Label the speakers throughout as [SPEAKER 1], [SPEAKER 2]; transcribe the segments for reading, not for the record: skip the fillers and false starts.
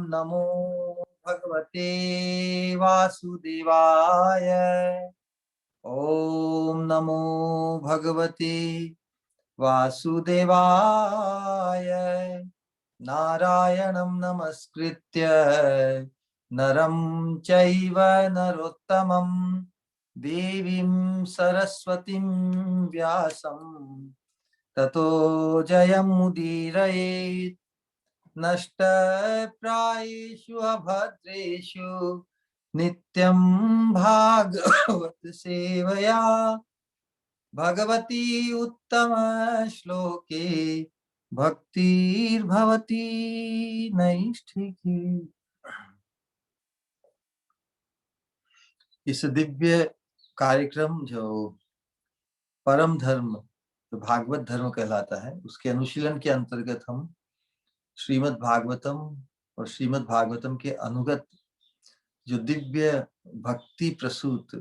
[SPEAKER 1] नमो भगवते वासुदेवाय। ओम नमो भगवते वासुदेवाय। नारायणं नमस्कृत्य नरं चैव नरोत्तमं देवीं सरस्वतीं व्यासं ततो जयमुदीरयेत्। नष्टप्रायेषु अभद्रेषु नित्यं भागवत सेवया भगवती उत्तम श्लोके भक्तिर्भवती नैष्ठिकी। इस दिव्य कार्यक्रम जो परम धर्म जो भागवत धर्म कहलाता है, उसके अनुशीलन के अंतर्गत हम श्रीमद् भागवतम और श्रीमद् भागवतम के अनुगत जो दिव्य भक्ति प्रसूत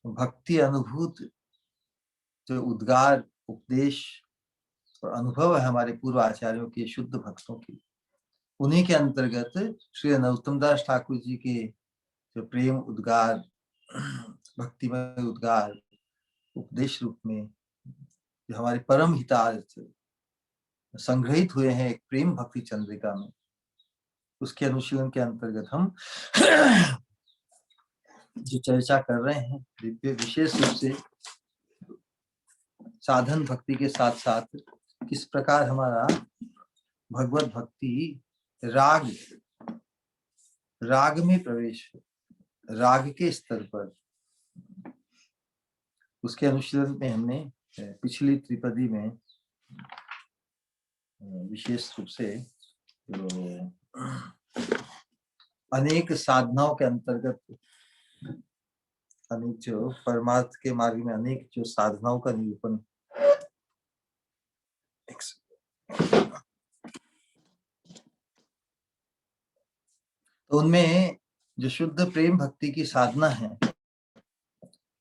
[SPEAKER 1] भक्ति अनुभूत जो उद्गार उपदेश और अनुभव है हमारे पूर्व आचार्यों के शुद्ध भक्तों की, उन्हीं के अंतर्गत श्री नरोत्तम दास ठाकुर जी के जो प्रेम उद्गार भक्तिमय उद्गार उपदेश रूप में जो हमारे परम हितार्थ संग्रहित हुए हैं एक प्रेम भक्ति चंद्रिका में, उसके अनुशीलन के अंतर्गत हम जो चर्चा कर रहे हैं दिव्य विशेष रूप से साधन भक्ति के साथ साथ किस प्रकार हमारा भगवत भक्ति राग में प्रवेश, राग के स्तर पर, उसके अनुशीलन में हमने पिछली त्रिपदी में विशेष रूप से जो अनेक साधनाओं के अंतर्गत अनेक जो परमार्थ के मार्ग में अनेक जो साधनाओं का निरूपण, तो उनमें जो शुद्ध प्रेम भक्ति की साधना है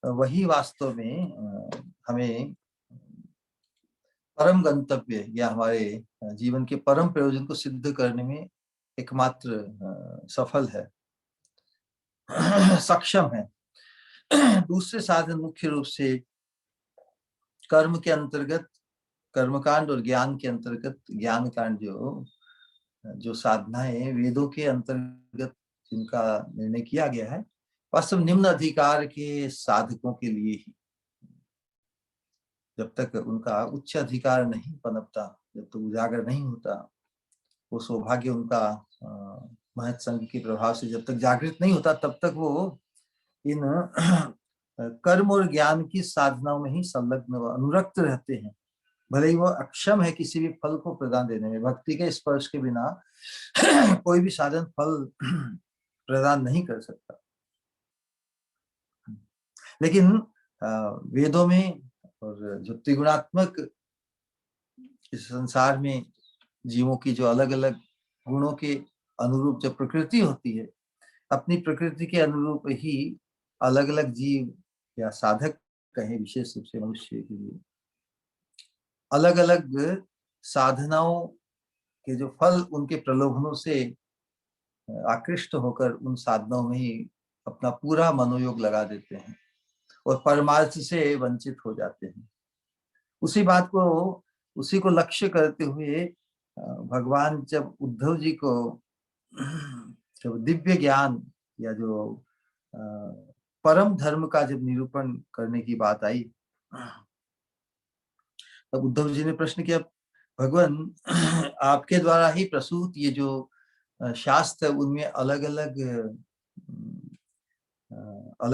[SPEAKER 1] वही वास्तव में हमें परम गंतव्य या हमारे जीवन के परम प्रयोजन को सिद्ध करने में एकमात्र सफल है, सक्षम है। दूसरे साधन मुख्य रूप से कर्म के अंतर्गत कर्मकांड और ज्ञान के अंतर्गत ज्ञान कांड जो साधनाएं वेदों के अंतर्गत जिनका निर्णय किया गया है, वास्तव निम्न अधिकार के साधकों के लिए ही, जब तक उनका उच्च अधिकार नहीं पनपता, जब तक उजागर नहीं होता, वो सौभाग्य उनका महत संघ के प्रभाव से जब तक जागृत नहीं होता, तब तक वो इन कर्म और ज्ञान की साधनाओं में ही संलग्न अनुरक्त रहते हैं, भले ही वो अक्षम है किसी भी फल को प्रदान देने में। भक्ति के स्पर्श के बिना कोई भी साधन फल प्रदान नहीं कर सकता। लेकिन वेदों में और जो त्रिगुणात्मक इस संसार में जीवों की जो अलग अलग गुणों के अनुरूप जो प्रकृति होती है, अपनी प्रकृति के अनुरूप ही अलग अलग जीव या साधक कहें, विशेष रूप से मनुष्य के लिए अलग अलग साधनाओं के जो फल उनके प्रलोभनों से आकृष्ट होकर उन साधनाओं में ही अपना पूरा मनोयोग लगा देते हैं और परमार्थ से वंचित हो जाते हैं। उसी को लक्ष्य करते हुए भगवान जब उद्धव जी को जब दिव्य ज्ञान या जो परम धर्म का जब निरूपण करने की बात आई, तब उद्धव जी ने प्रश्न किया, भगवान आपके द्वारा ही प्रसूत ये जो शास्त्र उनमें अलग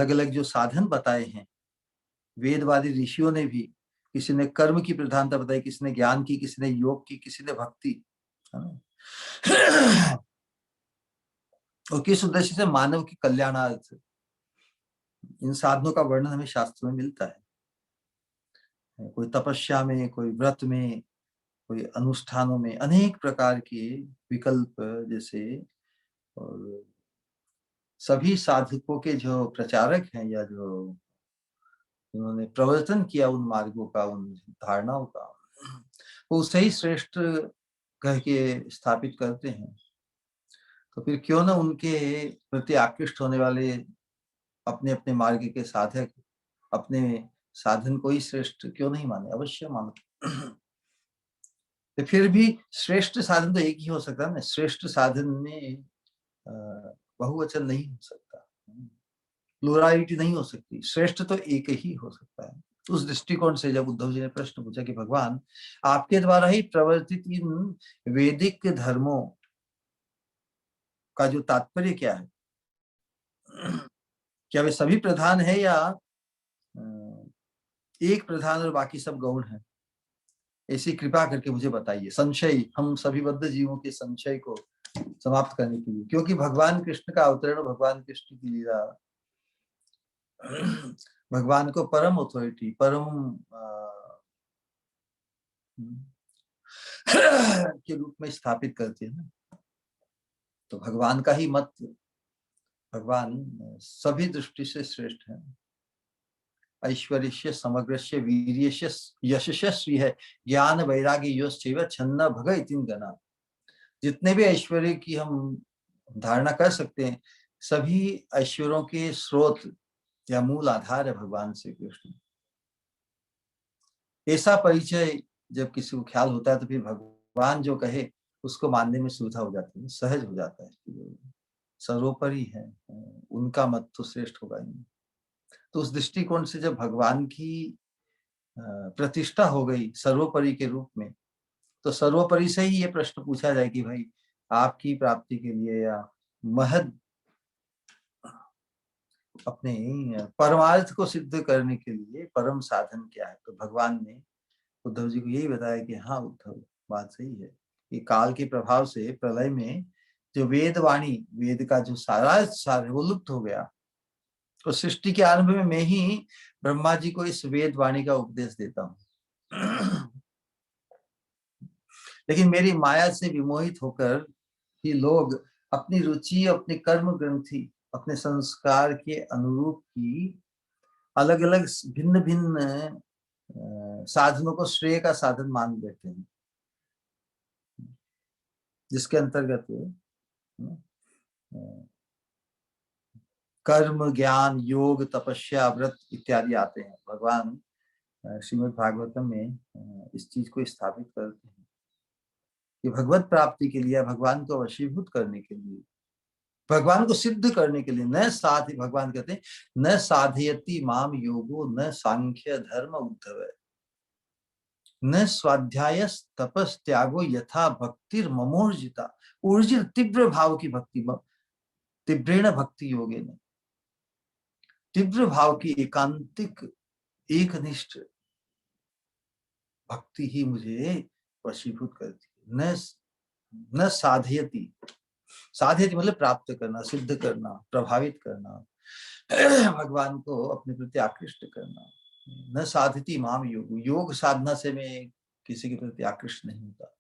[SPEAKER 1] अलग जो साधन बताए हैं, वेदवादी ऋषियों ने भी, किसी ने कर्म की प्रधानता बताई, किसी ने ज्ञान की, किसी ने योग की, किसी ने भक्ति, और किस उद्देश्य से, मानव के कल्याणार्थ इन साधनों का वर्णन हमें शास्त्र में मिलता है। कोई तपस्या में, कोई व्रत में, कोई अनुष्ठानों में अनेक प्रकार के विकल्प जैसे, और सभी साधकों के जो प्रचारक हैं या जो उन्होंने प्रवर्तन किया उन मार्गों का, उन धारणाओं का, वो उसे ही श्रेष्ठ कह के स्थापित करते हैं। तो फिर क्यों ना उनके प्रति आकृष्ट होने वाले अपने अपने मार्ग के साधक अपने साधन को ही श्रेष्ठ क्यों नहीं माने, अवश्य मानो। तो फिर भी श्रेष्ठ साधन तो एक ही हो सकता है ना, श्रेष्ठ साधन में बहुवचन नहीं हो सकता, प्लुरलिटी नहीं हो सकती, श्रेष्ठ तो एक ही हो सकता है। उस दृष्टिकोण से जब उद्धव जी ने प्रश्न पूछा कि भगवान आपके द्वारा ही प्रवर्तित इन वैदिक धर्मों का जो तात्पर्य क्या है, क्या वे सभी प्रधान है या एक प्रधान और बाकी सब गौण है, ऐसी कृपा करके मुझे बताइए। संशय, हम सभी बद्ध जीवों के संशय को समाप्त करने के लिए, क्योंकि भगवान कृष्ण का अवतरण, भगवान कृष्ण की लीला भगवान को परम अथॉरिटी, परम के रूप में स्थापित करती है ना। तो भगवान का ही मत, भगवान सभी दृष्टि से श्रेष्ठ है। ऐश्वर्य समग्रस्य वीर्यस्य यशस्य श्री है ज्ञान वैराग्य योश्चैव छन्न भग इतिन गना। जितने भी ऐश्वर्य की हम धारणा कर सकते हैं, सभी ऐश्वर्यों के स्रोत या मूल आधार है भगवान श्री कृष्ण। ऐसा परिचय जब किसी को ख्याल होता है तो फिर भगवान जो कहे उसको मानने में सुविधा हो जाती है, सहज हो जाता है, सर्वोपरि है, उनका मत तो श्रेष्ठ होगा ही। तो उस दृष्टिकोण से जब भगवान की प्रतिष्ठा हो गई सर्वोपरि के रूप में, तो सर्वोपरि से ही ये प्रश्न पूछा जाए कि भाई आपकी प्राप्ति के लिए या महद अपने परमार्थ को सिद्ध करने के लिए परम साधन क्या है। तो भगवान ने उद्धव जी को यही बताया कि हाँ उद्धव, बात सही है कि काल के प्रभाव से प्रलय में जो वेद वाणी, वेद का जो सारा सार है वो लुप्त हो गया। तो सृष्टि के आरंभ में मैं ही ब्रह्मा जी को इस वेद वाणी का उपदेश देता हूँ। लेकिन मेरी माया से विमोहित होकर ही लोग अपनी रुचि, अपने कर्म ग्रंथि, अपने संस्कार के अनुरूप की अलग अलग भिन्न भिन्न साधनों को श्रेय का साधन मान बैठे हैं, जिसके अंतर्गत कर्म, ज्ञान, योग, तपस्या, व्रत इत्यादि आते हैं। भगवान श्रीमद् भागवतम में इस चीज को स्थापित करते हैं कि भगवत प्राप्ति के लिए, भगवान को वशीभूत करने के लिए, भगवान को सिद्ध करने के लिए, न साध, भगवान कहते हैं न साधयति माम योगो न सांख्य धर्म उद्धव, न स्वाध्याय तपस त्यागो यथा भक्तिर ममोर्जिता। ऊर्जित तीव्र भाव की भक्ति, तीव्रेण भक्ति योगे न, तीव्र भाव की एकांतिक एकनिष्ठ भक्ति ही मुझे वशीभूत करती है। न साधयति, साधयति मतलब प्राप्त करना, सिद्ध करना, प्रभावित करना, भगवान को अपने प्रति आकृष्ट करना। न साधति माम योग, योग साधना से मैं किसी के प्रति आकृष्ट नहीं होता।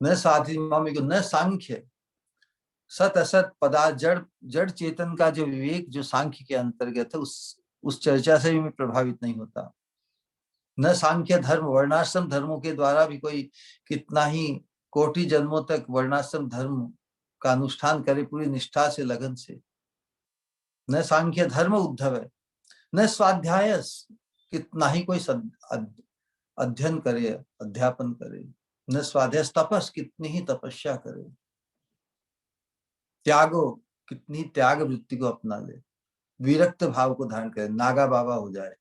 [SPEAKER 1] न साधति माम योग, न सांख्य, सत असत पदार्थ, जड़ जड़ चेतन का जो विवेक जो सांख्य के अंतर्गत है, उस चर्चा से भी मैं प्रभावित नहीं होता। न सांख्य धर्म, वर्णाश्रम धर्मों के द्वारा भी कोई कितना ही कोटि जन्मों तक वर्णाश्रम धर्म का अनुष्ठान करे पूरी निष्ठा से, लगन से, न सांख्य धर्म उद्धव है। न स्वाध्याय, कितना ही कोई अध्ययन करे, अध्यापन करे, न स्वाध्याय तपस, कितनी ही तपस्या करे, त्यागो, कितनी त्याग वृत्ति को अपना ले, विरक्त भाव को धारण करे, नागा बाबा हो जाए,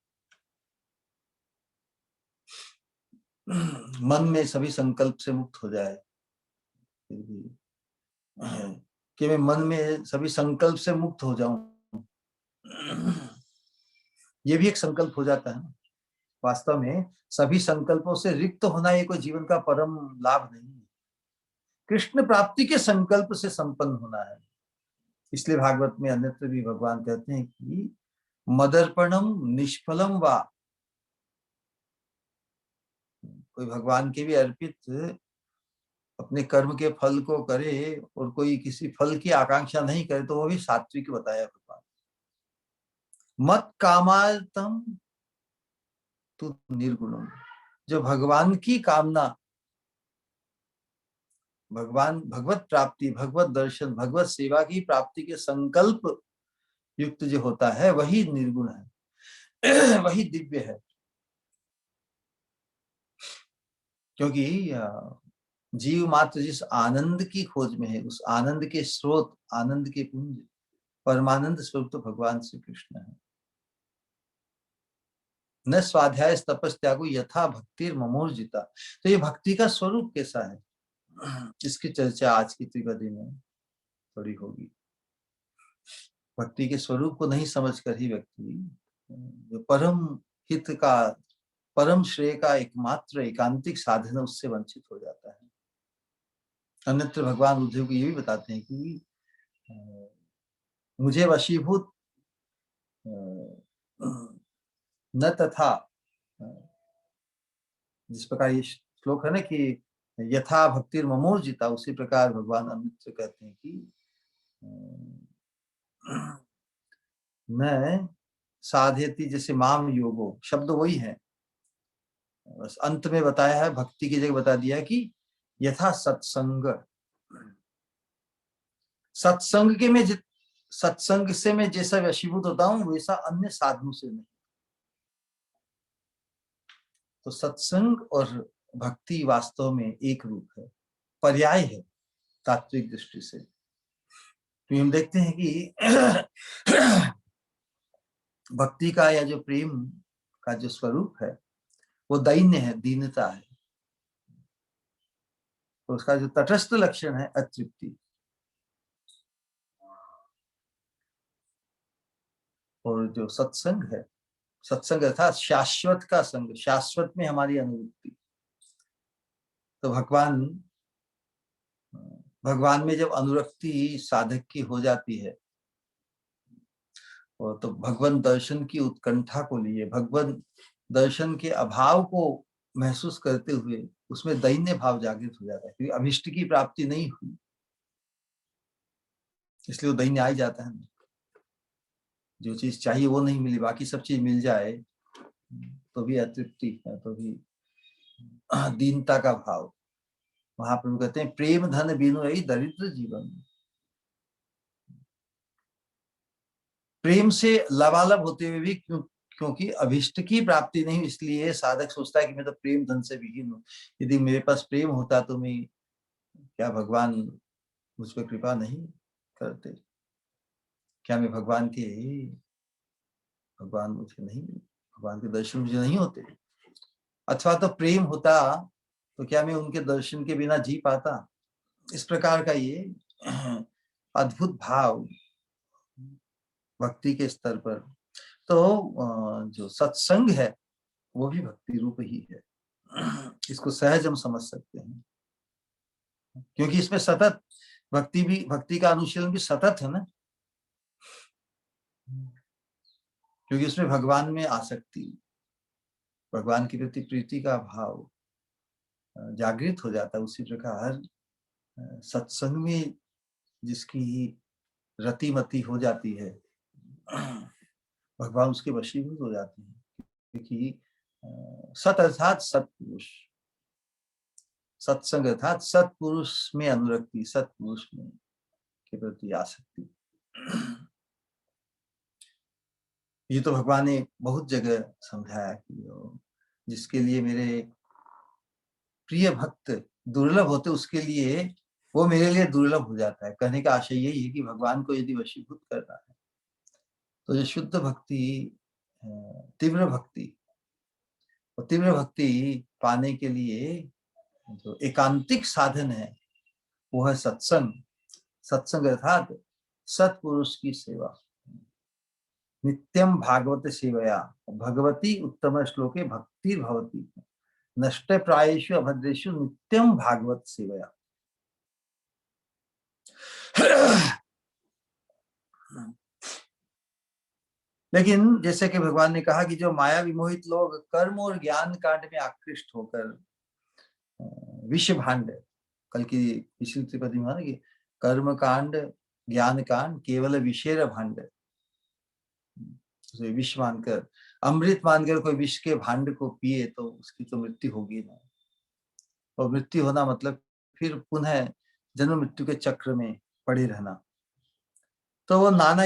[SPEAKER 1] मन में सभी संकल्प से मुक्त हो जाए, कि मैं मन में सभी संकल्प से मुक्त हो जाऊं, ये भी एक संकल्प हो जाता है। वास्तव में सभी संकल्पों से रिक्त होना ये कोई जीवन का परम लाभ नहीं है, कृष्ण प्राप्ति के संकल्प से संपन्न होना है। इसलिए भागवत में अन्यत्र भी भगवान कहते हैं कि मदर्पणम निष्फलम वा, कोई भगवान के भी अर्पित अपने कर्म के फल को करे और कोई किसी फल की आकांक्षा नहीं करे तो वो भी सात्विक बताया भगवान। मत कामार्थम तू निर्गुणम, जो भगवान की कामना भगवान भगवत प्राप्ति, भगवत दर्शन, भगवत सेवा की प्राप्ति के संकल्प युक्त जो होता है वही निर्गुण है, वही दिव्य है। क्योंकि जीव मात्र जिस आनंद की खोज में है, उस आनंद के स्रोत, आनंद के पुंज, परमानंद स्वरूप तो भगवान श्री कृष्ण है। न स्वाध्याय तपस त्यागो यथा भक्तिर ममोर्जिता। तो ये भक्ति का स्वरूप कैसा है, इसकी चर्चा आज की त्रिवेदी में थोड़ी होगी। भक्ति के स्वरूप को नहीं समझकर ही व्यक्ति जो परम हित का, परम श्रेय का एकमात्र एकांतिक साधन है, उससे वंचित हो जाता है। अन्यत्र भगवान उद्धव को ये भी बताते हैं कि मुझे वशीभूत न तथा, जिस प्रकार ये श्लोक है ना कि यथा भक्तिर ममोर्जिता, उसी प्रकार भगवान अन्यत्र कहते हैं कि न साधयति, जैसे माम योगो, शब्द वही है, बस अंत में बताया है, भक्ति की जगह बता दिया है कि यथा सत्संग, सत्संग के में सत्संग से मैं जैसा वशीभूत होता हूं वैसा अन्य साधनों से नहीं। तो सत्संग और भक्ति वास्तव में एक रूप है, पर्याय है तात्विक दृष्टि से। तो हम देखते हैं कि भक्ति का या जो प्रेम का जो स्वरूप है वो दैन्य है, दीनता है। तो उसका जो तटस्थ लक्षण है अतृप्ति, और जो सत्संग है, सत्संग अर्थात शाश्वत का संग, शाश्वत में हमारी अनुवृत्ति। तो भगवान में जब अनुरक्ति साधक की हो जाती है, और तो भगवान दर्शन की उत्कंठा को लिए, भगवान दर्शन के अभाव को महसूस करते हुए उसमें दैन्य भाव जागृत हो जाता है, क्योंकि अभिष्ट की प्राप्ति नहीं हुई, इसलिए वो दैन्य आ ही जाता है। जो चीज चाहिए वो नहीं मिली, बाकी सब चीज मिल जाए तो भी अतृप्ति है, तो भी दीनता का भाव। महाप्रभु कहते हैं प्रेम धन बिनु यही दरिद्र जीवन। प्रेम से लबालब होते हुए भी क्योंकि अभिष्ट की प्राप्ति नहीं, इसलिए साधक सोचता है कि मैं तो प्रेम धन से विहीन हूँ। यदि मेरे पास प्रेम होता तो मैं, क्या भगवान मुझ पर कृपा नहीं करते? क्या मैं भगवान मुझे नहीं, भगवान के दर्शन मुझे नहीं होते? अथवा तो प्रेम होता तो क्या मैं उनके दर्शन के बिना जी पाता? इस प्रकार का ये अद्भुत भाव भक्ति के स्तर पर। तो जो सत्संग है वो भी भक्ति रूप ही है, इसको सहज हम समझ सकते हैं, क्योंकि इसमें सतत भक्ति का अनुशीलन भी सतत है ना, क्योंकि उसमें भगवान में आसक्ति, भगवान के प्रति प्रीति का भाव जागृत हो जाता है। उसी प्रकार सत्संग में जिसकी रतिमती हो जाती है, भगवान उसके वशीभूत हो जाते हैं, क्योंकि सत अर्थात सत्पुरुष, सत्संग अर्थात सत्पुरुष में अनुरक्ति, सत्पुरुष में के प्रति आसक्ति। ये तो भगवान ने बहुत जगह समझाया कि जिसके लिए मेरे प्रिय भक्त दुर्लभ होते, उसके लिए वो मेरे लिए दुर्लभ हो जाता है। कहने का आशय यही है कि भगवान को यदि वशीभूत करना है तो जो शुद्ध भक्ति, तीव्र भक्ति, और तीव्र भक्ति पाने के लिए जो एकांतिक साधन है वो है सत्संग। सत्संग अर्थात सत्पुरुष की सेवा। नित्यम भागवत सेवया भगवती उत्तम श्लोके भक्ति भवती नष्ट प्रायेषु अभद्रेषु नित्यम भागवत सेवया। लेकिन जैसे कि भगवान ने कहा कि जो माया विमोहित लोग कर्म और ज्ञान कांड में आकृष्ट होकर विश्व भांड, कल की पिछली त्रिपदी में कि कर्म कांड ज्ञान कांड केवल विषेर भांड, विष मानकर, अमृत मानकर कोई विष के भांड को पिए तो उसकी तो मृत्यु होगी ना। और मृत्यु होना मतलब फिर पुनः जन्म मृत्यु के चक्र में पड़े रहना। तो वो नाना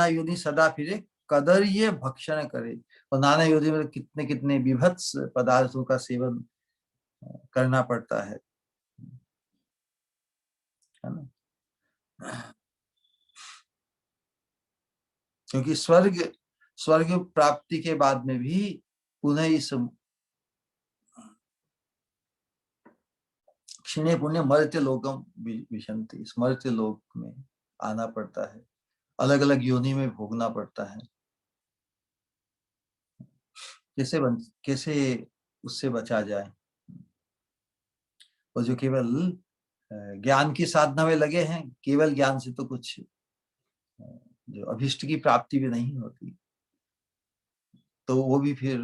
[SPEAKER 1] योनि सदा फिरे, कदर ये भक्षण करे। और नाना योनि में कितने कितने विभत्स पदार्थों का सेवन करना पड़ता है ना। क्योंकि स्वर्ग प्राप्ति के बाद में भी पुनः इस क्षीणे पुण्य मर्त्य लोकम विशंति, इस मर्त्य लोक में आना पड़ता है, अलग अलग योनि में भोगना पड़ता है। कैसे उससे बचा जाए। और जो केवल ज्ञान की साधना में लगे हैं, केवल ज्ञान से तो कुछ जो अभिष्ट की प्राप्ति भी नहीं होती। तो वो भी फिर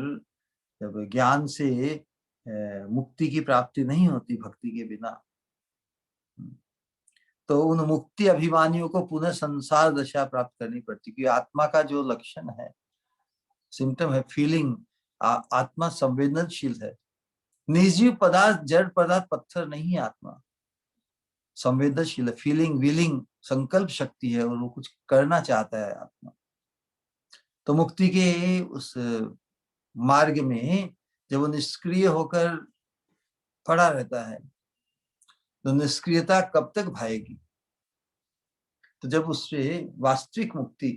[SPEAKER 1] जब ज्ञान से मुक्ति की प्राप्ति नहीं होती भक्ति के बिना, तो उन मुक्ति अभिमानियों को पुनः संसार दशा प्राप्त करनी पड़ती। क्योंकि आत्मा का जो लक्षण है, सिम्टम है फीलिंग, आत्मा संवेदनशील है। निर्जीव पदार्थ, जड़ पदार्थ, पत्थर नहीं है आत्मा, संवेदनशील है, फीलिंग विलिंग संकल्प शक्ति है, और वो कुछ करना चाहता है आत्मा। तो मुक्ति के उस मार्ग में जब वो निष्क्रिय होकर पड़ा रहता है, तो निष्क्रियता कब तक भाएगी। तो जब उससे वास्तविक मुक्ति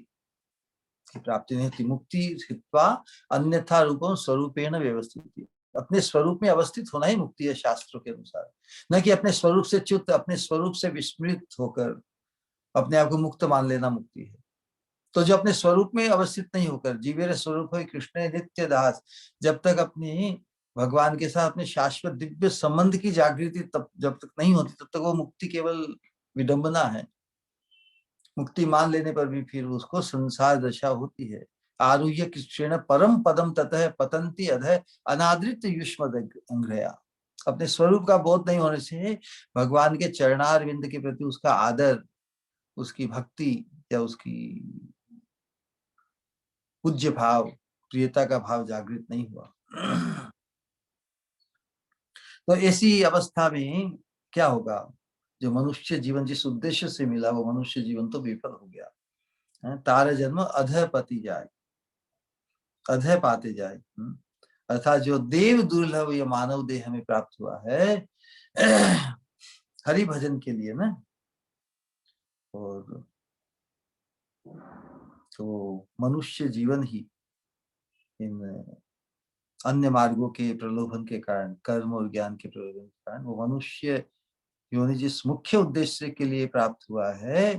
[SPEAKER 1] की प्राप्ति नहीं होती, मुक्ति स्थित्वा अन्यथा रूपम स्वरूपेण व्यवस्थित, अपने स्वरूप में अवस्थित होना ही मुक्ति है शास्त्रों के अनुसार। न कि अपने स्वरूप से च्युत, अपने स्वरूप से विस्मृत होकर अपने आप को मुक्त मान लेना मुक्ति है। तो जो अपने स्वरूप में अवस्थित नहीं होकर, जीवेर स्वरूप है कृष्ण नित्य दास, जब तक अपने भगवान के साथ अपने शाश्वत दिव्य संबंध की जागृति तब जब तक नहीं होती, तब तक वो मुक्ति केवल विडंबना है। मुक्ति मान लेने पर भी फिर उसको संसार दशा होती है। आरुह्य कृष्ण परम पदम ततः पतंती अधः अनादृत युष्मद अंग्रया। अपने स्वरूप का बोध नहीं होने से भगवान के चरणारविंद के प्रति उसका आदर, उसकी भक्ति या उसकी पूज्य भाव, प्रियता का भाव जागृत नहीं हुआ। तो ऐसी अवस्था में क्या होगा, जो मनुष्य जीवन जिस उद्देश्य से मिला वो मनुष्य जीवन तो विफल हो गया। तार जन्म अधः पति जाए, अधः पाते जाए। अर्थात जो देव दुर्लभ ये मानव देह हमें प्राप्त हुआ है हरि भजन के लिए ना, और तो मनुष्य जीवन ही इन अन्य मार्गों के प्रलोभन के कारण, कर्म और ज्ञान के प्रलोभन के कारण, वो मनुष्य योनि जिस मुख्य उद्देश्य के लिए प्राप्त हुआ है,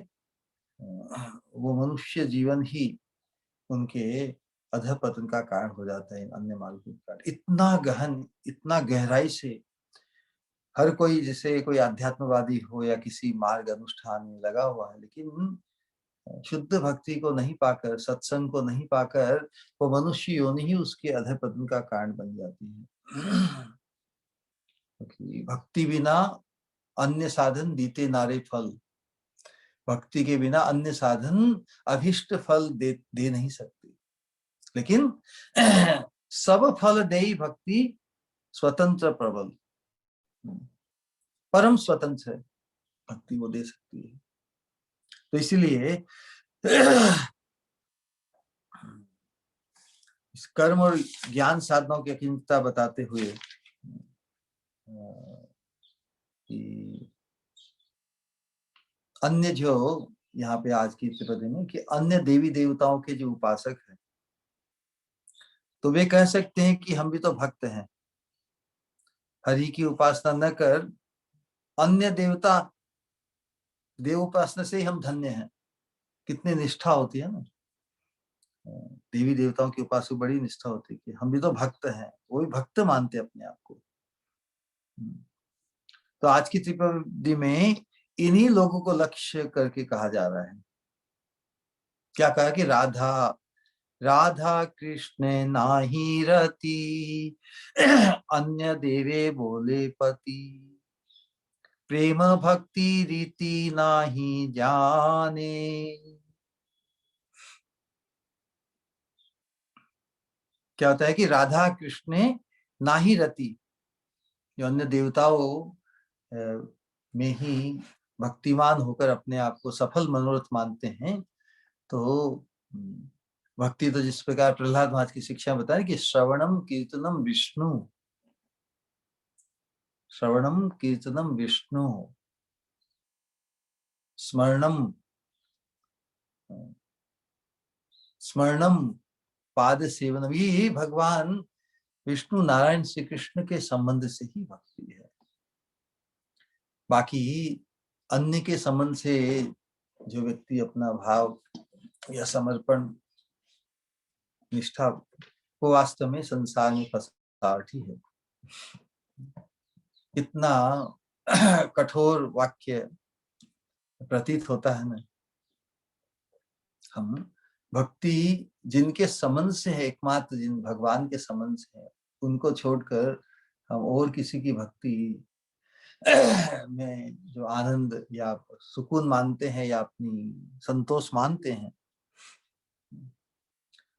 [SPEAKER 1] वो मनुष्य जीवन ही उनके अधपतन का कारण हो जाता है। अन्य मार्गों के कारण इतना गहन, इतना गहराई से हर कोई, जैसे कोई अध्यात्मवादी हो या किसी मार्ग अनुष्ठान में लगा हुआ है, लेकिन शुद्ध भक्ति को नहीं पाकर, सत्संग को नहीं पाकर, वो मनुष्य योनि ही उसके अधपतन का कारण बन जाती है। भक्ति बिना अन्य साधन दीते नारे फल, भक्ति के बिना अन्य साधन अभिष्ट फल दे नहीं सकते। लेकिन सब फल देई भक्ति स्वतंत्र प्रबल, परम स्वतंत्र है भक्ति, वो दे सकती है। तो इसीलिए इस कर्म और ज्ञान साधनाओं की अकिंचनता बताते हुए कि अन्य जो यहाँ पे आज की त्रिपदी में कि अन्य देवी देवताओं के जो उपासक हैं, तो वे कह सकते हैं कि हम भी तो भक्त हैं, हरि की उपासना न कर अन्य देवता देव उपासना से ही हम धन्य हैं। कितनी निष्ठा होती है ना, देवी देवताओं की उपासना बड़ी निष्ठा होती है कि हम भी तो भक्त हैं, वो भी भक्त मानते अपने आप को। तो आज की त्रिपदी में इन्हीं लोगों को लक्ष्य करके कहा जा रहा है। क्या कहा कि राधा राधा कृष्ण नाही रति अन्य देवे बोले पति, प्रेम भक्ति रीति नाही जाने। क्या होता है कि राधा कृष्ण नाही रति, जो अन्य देवताओं में ही भक्तिमान होकर अपने आप को सफल मनोरथ मानते हैं, तो भक्ति तो जिस प्रकार प्रहलाद महाराज की शिक्षा बताए कि श्रवणम कीर्तनम विष्णु, श्रवणम कीर्तनम विष्णु, स्मरणम स्मरणम पाद सेवनम, ये भगवान विष्णु नारायण श्री कृष्ण के संबंध से ही भक्ति है। बाकी अन्य के संबंध से जो व्यक्ति अपना भाव या समर्पण निष्ठा वो वास्तव में संसार में फंसावट ही है। इतना कठोर वाक्य प्रतीत होता है ना। हम भक्ति जिनके संबंध से है, एकमात्र जिन भगवान के संबंध से है, उनको छोड़कर हम और किसी की भक्ति में जो आनंद या सुकून मानते हैं या अपनी संतोष मानते हैं,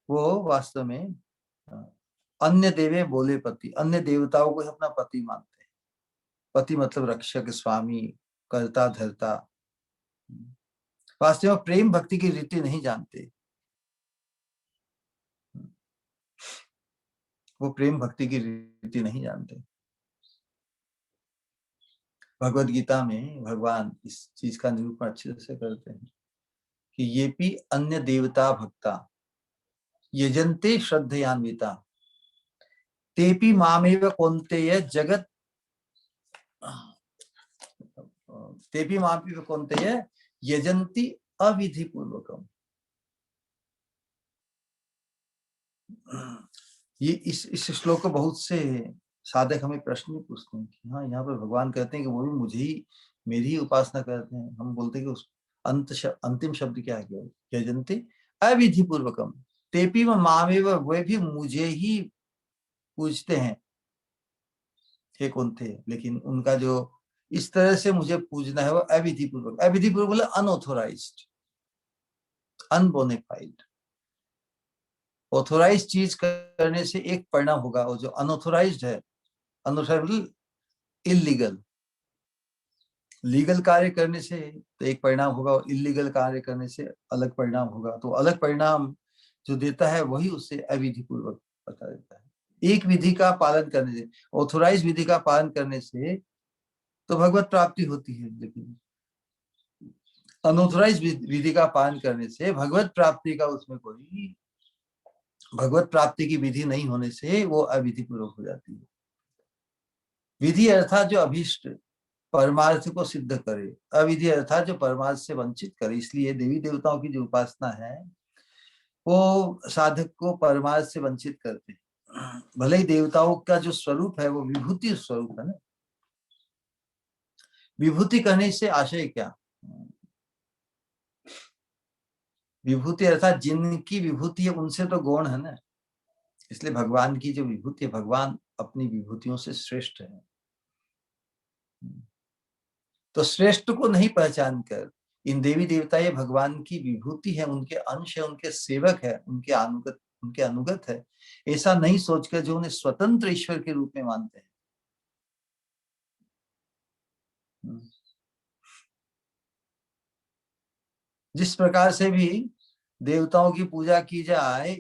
[SPEAKER 1] वो वास्तव में अन्य देवे बोले पति, अन्य देवताओं को ही अपना पति मानते हैं। पति मतलब रक्षक, स्वामी, कर्ता, धर्ता। वास्तव में प्रेम भक्ति की रीति नहीं जानते। वो प्रेम भक्ति की रीति नहीं जानते। भगवद गीता में भगवान इस चीज का निरूपण अच्छे से करते हैं कि ये भी अन्य देवता भक्ता यजन्ते श्रद्धयान्विता तेपि मामेव कौन्तेय जगत तेपि मामेव कौन्तेय यजन्ति अविधि पूर्वकम। ये इस श्लोक को बहुत से साधक हमें प्रश्न भी पूछते हैं कि हाँ, यहाँ पर भगवान कहते हैं कि वो भी मुझे ही, मेरी ही उपासना करते हैं। हम बोलते हैं कि उस अंतिम शब्द क्या है, यजन्ति अविधि पूर्वकम तेपि मामेव, वे भी मुझे ही पूजते हैं हे कौन थे, लेकिन उनका जो इस तरह से मुझे पूजना है वो अविधि पूर्वक। अविधि पूर्वक बोले अनऑथोराइज्ड, अनबोनाफाइड। ऑथोराइज चीज करने से एक परिणाम होगा, और जो अनऑथोराइज्ड है, अनऑथोराइज्ड मतलब इलीगल, लीगल कार्य करने से तो एक परिणाम होगा, और इलीगल कार्य करने से अलग परिणाम होगा। तो अलग परिणाम जो देता है वही उससे अविधि पूर्वक बता देता है। एक विधि का पालन करने से, ऑथोराइज विधि का पालन करने से तो भगवत प्राप्ति होती है, लेकिन अनऑथोराइज विधि का पालन करने से भगवत प्राप्ति का उसमें कोई, भगवत प्राप्ति की विधि नहीं होने से वो अविधि पूर्वक हो जाती है। विधि अर्थात जो अभीष्ट परमार्थ को सिद्ध करे, अविधि अर्थात जो परमार्थ से वंचित करे। इसलिए देवी देवताओं की जो उपासना है वो साधक को परमार्थ से वंचित करते हैं। भले ही देवताओं का जो स्वरूप है वो विभूति स्वरूप है ना। विभूति कहने से आशय क्या, विभूति अर्थात जिनकी विभूति है उनसे तो गौण है ना। इसलिए भगवान की जो विभूति है, भगवान अपनी विभूतियों से श्रेष्ठ है। तो श्रेष्ठ को नहीं पहचान कर इन देवी देवता ये भगवान की विभूति है, उनके अंश है, उनके सेवक है, उनके अनुगत है, ऐसा नहीं सोचकर जो उन्हें स्वतंत्र ईश्वर के रूप में मानते हैं। जिस प्रकार से भी देवताओं की पूजा की जाए,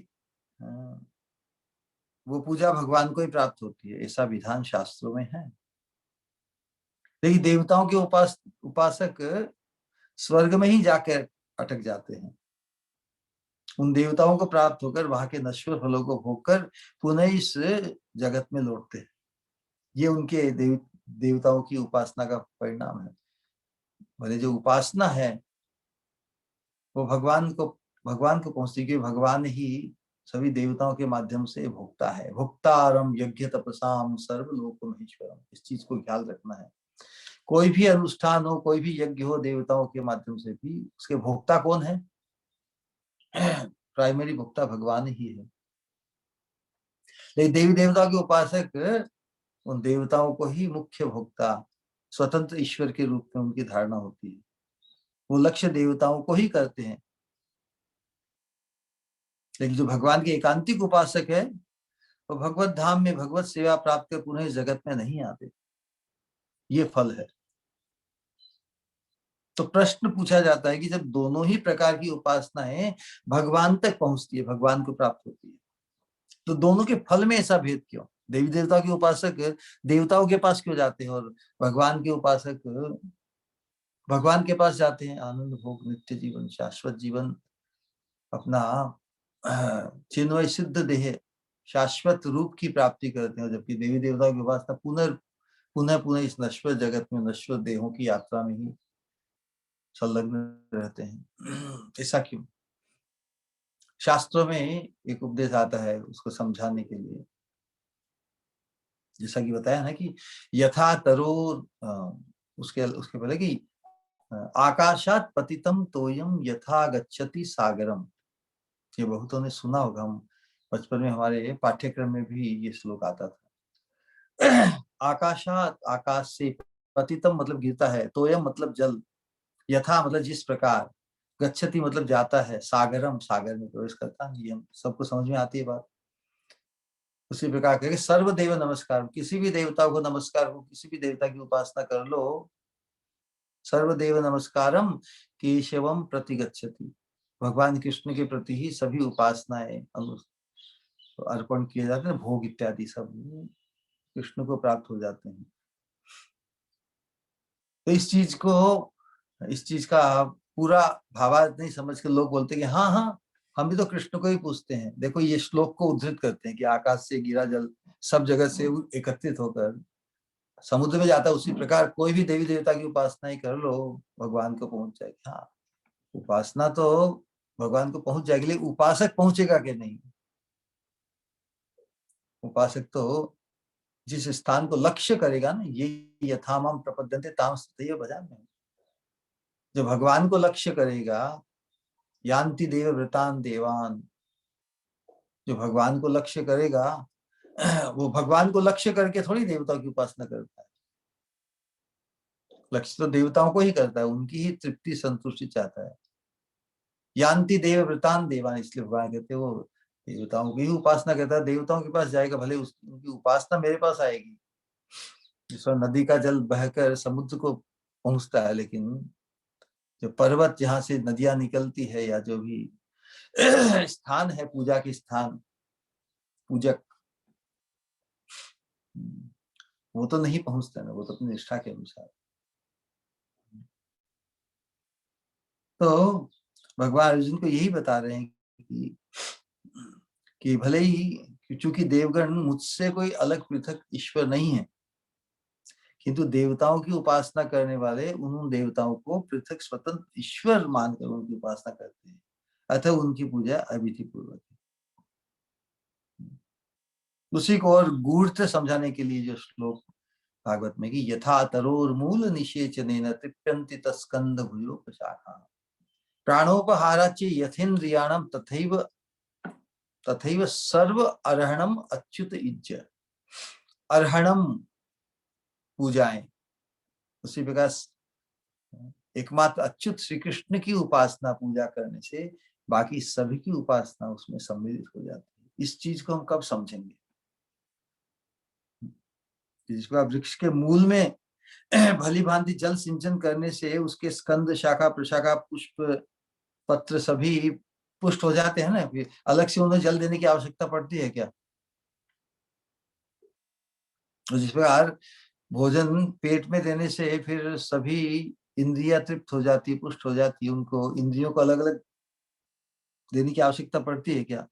[SPEAKER 1] वो पूजा भगवान को ही प्राप्त होती है, ऐसा विधान शास्त्रों में है। लेकिन देवताओं के उपासक स्वर्ग में ही जाकर अटक जाते हैं। उन देवताओं को प्राप्त होकर वहां के नश्वर फलों को भोगकर पुनः इस जगत में लौटते हैं। ये उनके देवताओं की उपासना का परिणाम है। भले जो उपासना है वो भगवान को पहुंचती, कि भगवान ही सभी देवताओं के माध्यम से भोक्ता है। भोक्तारम यज्ञ तपसाम सर्वलोक महेश्वरम, इस चीज को ख्याल रखना है। कोई भी अनुष्ठान हो, कोई भी यज्ञ हो, देवताओं के माध्यम से भी उसके भोक्ता कौन है? प्राइमरी भोक्ता भगवान ही है। लेकिन देवी देवताओं के उपासक उन देवताओं को ही मुख्य भोक्ता, स्वतंत्र ईश्वर के रूप में उनकी धारणा होती है। वो लक्ष्य देवताओं को ही करते हैं। लेकिन जो भगवान के एकांतिक उपासक है वो भगवत धाम में भगवत सेवा प्राप्त कर पुनः इस जगत में नहीं आते। ये फल है। तो प्रश्न पूछा जाता है कि जब दोनों ही प्रकार की उपासनाएं भगवान तक पहुंचती है, भगवान को प्राप्त होती है, तो दोनों के फल में ऐसा भेद क्यों? देवी देवता के उपासक देवताओं के पास क्यों जाते हैं और भगवान के उपासक भगवान के पास जाते हैं? आनंद भोग, नित्य जीवन, शाश्वत जीवन, अपना चिन्मय सिद्ध देह, शाश्वत रूप की प्राप्ति करते हैं, जबकि देवी देवताओं की उपासना पुनः पुनः पुनः इस नश्वर जगत में, नश्वर देहों की यात्रा में ही संलग्न रहते हैं। ऐसा क्यों? शास्त्रों में एक उपदेश आता है उसको समझाने के लिए, जैसा कि बताया ना कि यथा तरोर, उसके उसके पहले कि आकाशात पतितम तोयम यथा गच्छति सागरम। ये बहुतों ने सुना होगा, हम बचपन में हमारे पाठ्यक्रम में भी ये श्लोक आता था। आकाशात, आकाश से, पतितम मतलब गिरता है, तोयम मतलब जल, यथा मतलब जिस प्रकार, गच्छति मतलब जाता है, सागरम सागर में प्रवेश करता है। ये हम सबको समझ में आती है बात। उसी प्रकार करके सर्वदेव नमस्कार, किसी भी देवता को नमस्कार हो, किसी भी देवता की उपासना कर लो, सर्वदेव नमस्कारम केशवम प्रति गच्छति, भगवान कृष्ण के प्रति ही सभी उपासनाएं अर्पण किए जाते हैं, भोग इत्यादि सब कृष्ण को प्राप्त हो जाते हैं। तो इस चीज का पूरा भावार्थ नहीं समझ के लोग बोलते हैं कि हाँ हाँ हम भी तो कृष्ण को ही पूछते हैं। देखो ये श्लोक को उद्धृत करते हैं कि आकाश से गिरा जल सब जगह से एकत्रित होकर समुद्र में जाता है, उसी प्रकार कोई भी देवी देवता की उपासना ही कर लो, भगवान को पहुंच जाएगी। हाँ, उपासना तो भगवान को पहुंच जाएगी, लेकिन उपासक पहुंचेगा कि नहीं? उपासक तो जिस स्थान को लक्ष्य करेगा ना, ये यथामाम प्रपद्यन्ते ताम तथैव भजाम्यहम्, जो भगवान को लक्ष्य करेगा, यान्ति देव व्रतान देवान, जो भगवान को लक्ष्य करेगा, वो भगवान को लक्ष्य करके थोड़ी देवताओं की उपासना करता है। लक्ष्य तो देवताओं को ही करता है, उनकी ही तृप्ति संतुष्टि चाहता है। यान्ति देव व्रतान देवान, इसलिए भगवान कहते वो देवताओं की ही उपासना करता है। देवताओं के पास जाएगा, भले उनकी उपासना मेरे पास आएगी। जिस पर नदी का जल बहकर समुद्र को पहुंचता है, लेकिन जो पर्वत जहां से नदियां निकलती है, या जो भी स्थान है पूजा के स्थान, पूजक, वो तो नहीं पहुंचता ना, वो तो अपनी निष्ठा के अनुसार। तो भगवान अर्जुन को यही बता रहे हैं कि भले ही चूंकि देवगण मुझसे कोई अलग पृथक ईश्वर नहीं है, किंतु देवताओं की उपासना करने वाले उन देवताओं को पृथक स्वतंत्र ईश्वर मानकर उनकी उपासना करते हैं, अतः उनकी पूजा अविधि पूर्वक है। उसी को और गूढ़ समझाने के लिए जो श्लोक भागवत में कि यथा तरोर्मूल निषेचनेन तृप्यन्ति तस्कंद भुजोपशाखा प्राणोपहाराच्च यथेन्द्रियाणां तथैव तथैव सर्व अर्हणम अच्युत इज्ज। अर्हणम पूजाएं, उसी प्रकार एकमात्र अच्युत श्री कृष्ण की उपासना पूजा करने से बाकी सभी की उपासना उसमें सम्मिलित हो जाती है। इस चीज को हम कब समझेंगे? जिसको आप वृक्ष के मूल में भली भांति जल सिंचन करने से उसके स्कंद, शाखा, प्रशाखा, पुष्प, पत्र सभी पुष्ट हो जाते हैं ना, फिर अलग से उन्हें जल देने की आवश्यकता पड़ती है क्या? तो जिस प्रकार भोजन पेट में देने से फिर सभी इंद्रियां तृप्त हो जाती, पुष्ट हो जाती, उनको इंद्रियों को अलग अलग देने की आवश्यकता पड़ती है क्या?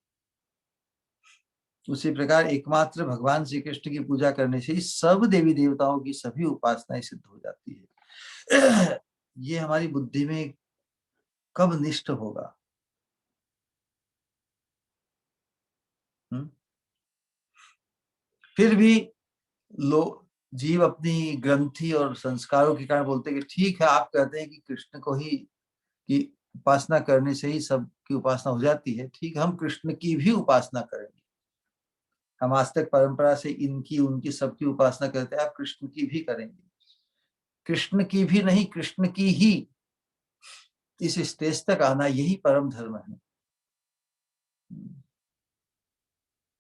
[SPEAKER 1] उसी प्रकार एकमात्र भगवान श्री कृष्ण की पूजा करने से ही सब देवी देवताओं की सभी उपासनाएं सिद्ध हो जाती है। ये हमारी बुद्धि में कब निष्ठ होगा? फिर भी लोग, जीव अपनी ग्रंथि और संस्कारों के कारण बोलते हैं कि ठीक है, आप कहते हैं कि कृष्ण को ही की उपासना करने से ही सबकी उपासना हो जाती है, ठीक है, हम कृष्ण की भी उपासना करेंगे। हम आज तक परंपरा से इनकी उनकी सबकी उपासना करते हैं, आप कृष्ण की भी करेंगे। कृष्ण की भी नहीं, कृष्ण की ही, इस स्टेज तक आना यही परम धर्म है।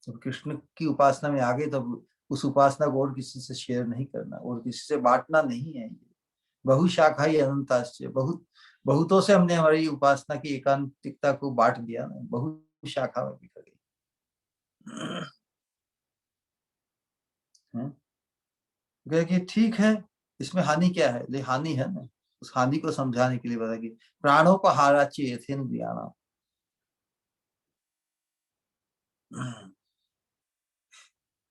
[SPEAKER 1] तो कृष्ण की उपासना में आगे, तब उस उपासना को और किसी से शेयर नहीं करना और किसी से बांटना नहीं है। ये बहुशाखा ही अनंताश्चर्य, बहुतों से हमने हमारी उपासना की एकांतिकता को बांट दिया ना, बहुशाखा में बिखर गई। कहे कि ठीक है, इसमें हानि क्या है? ले हानि है ना, उस हानि को समझाने के लिए बता कि प्राणों को हारा चेथेन्द्रियाणाम,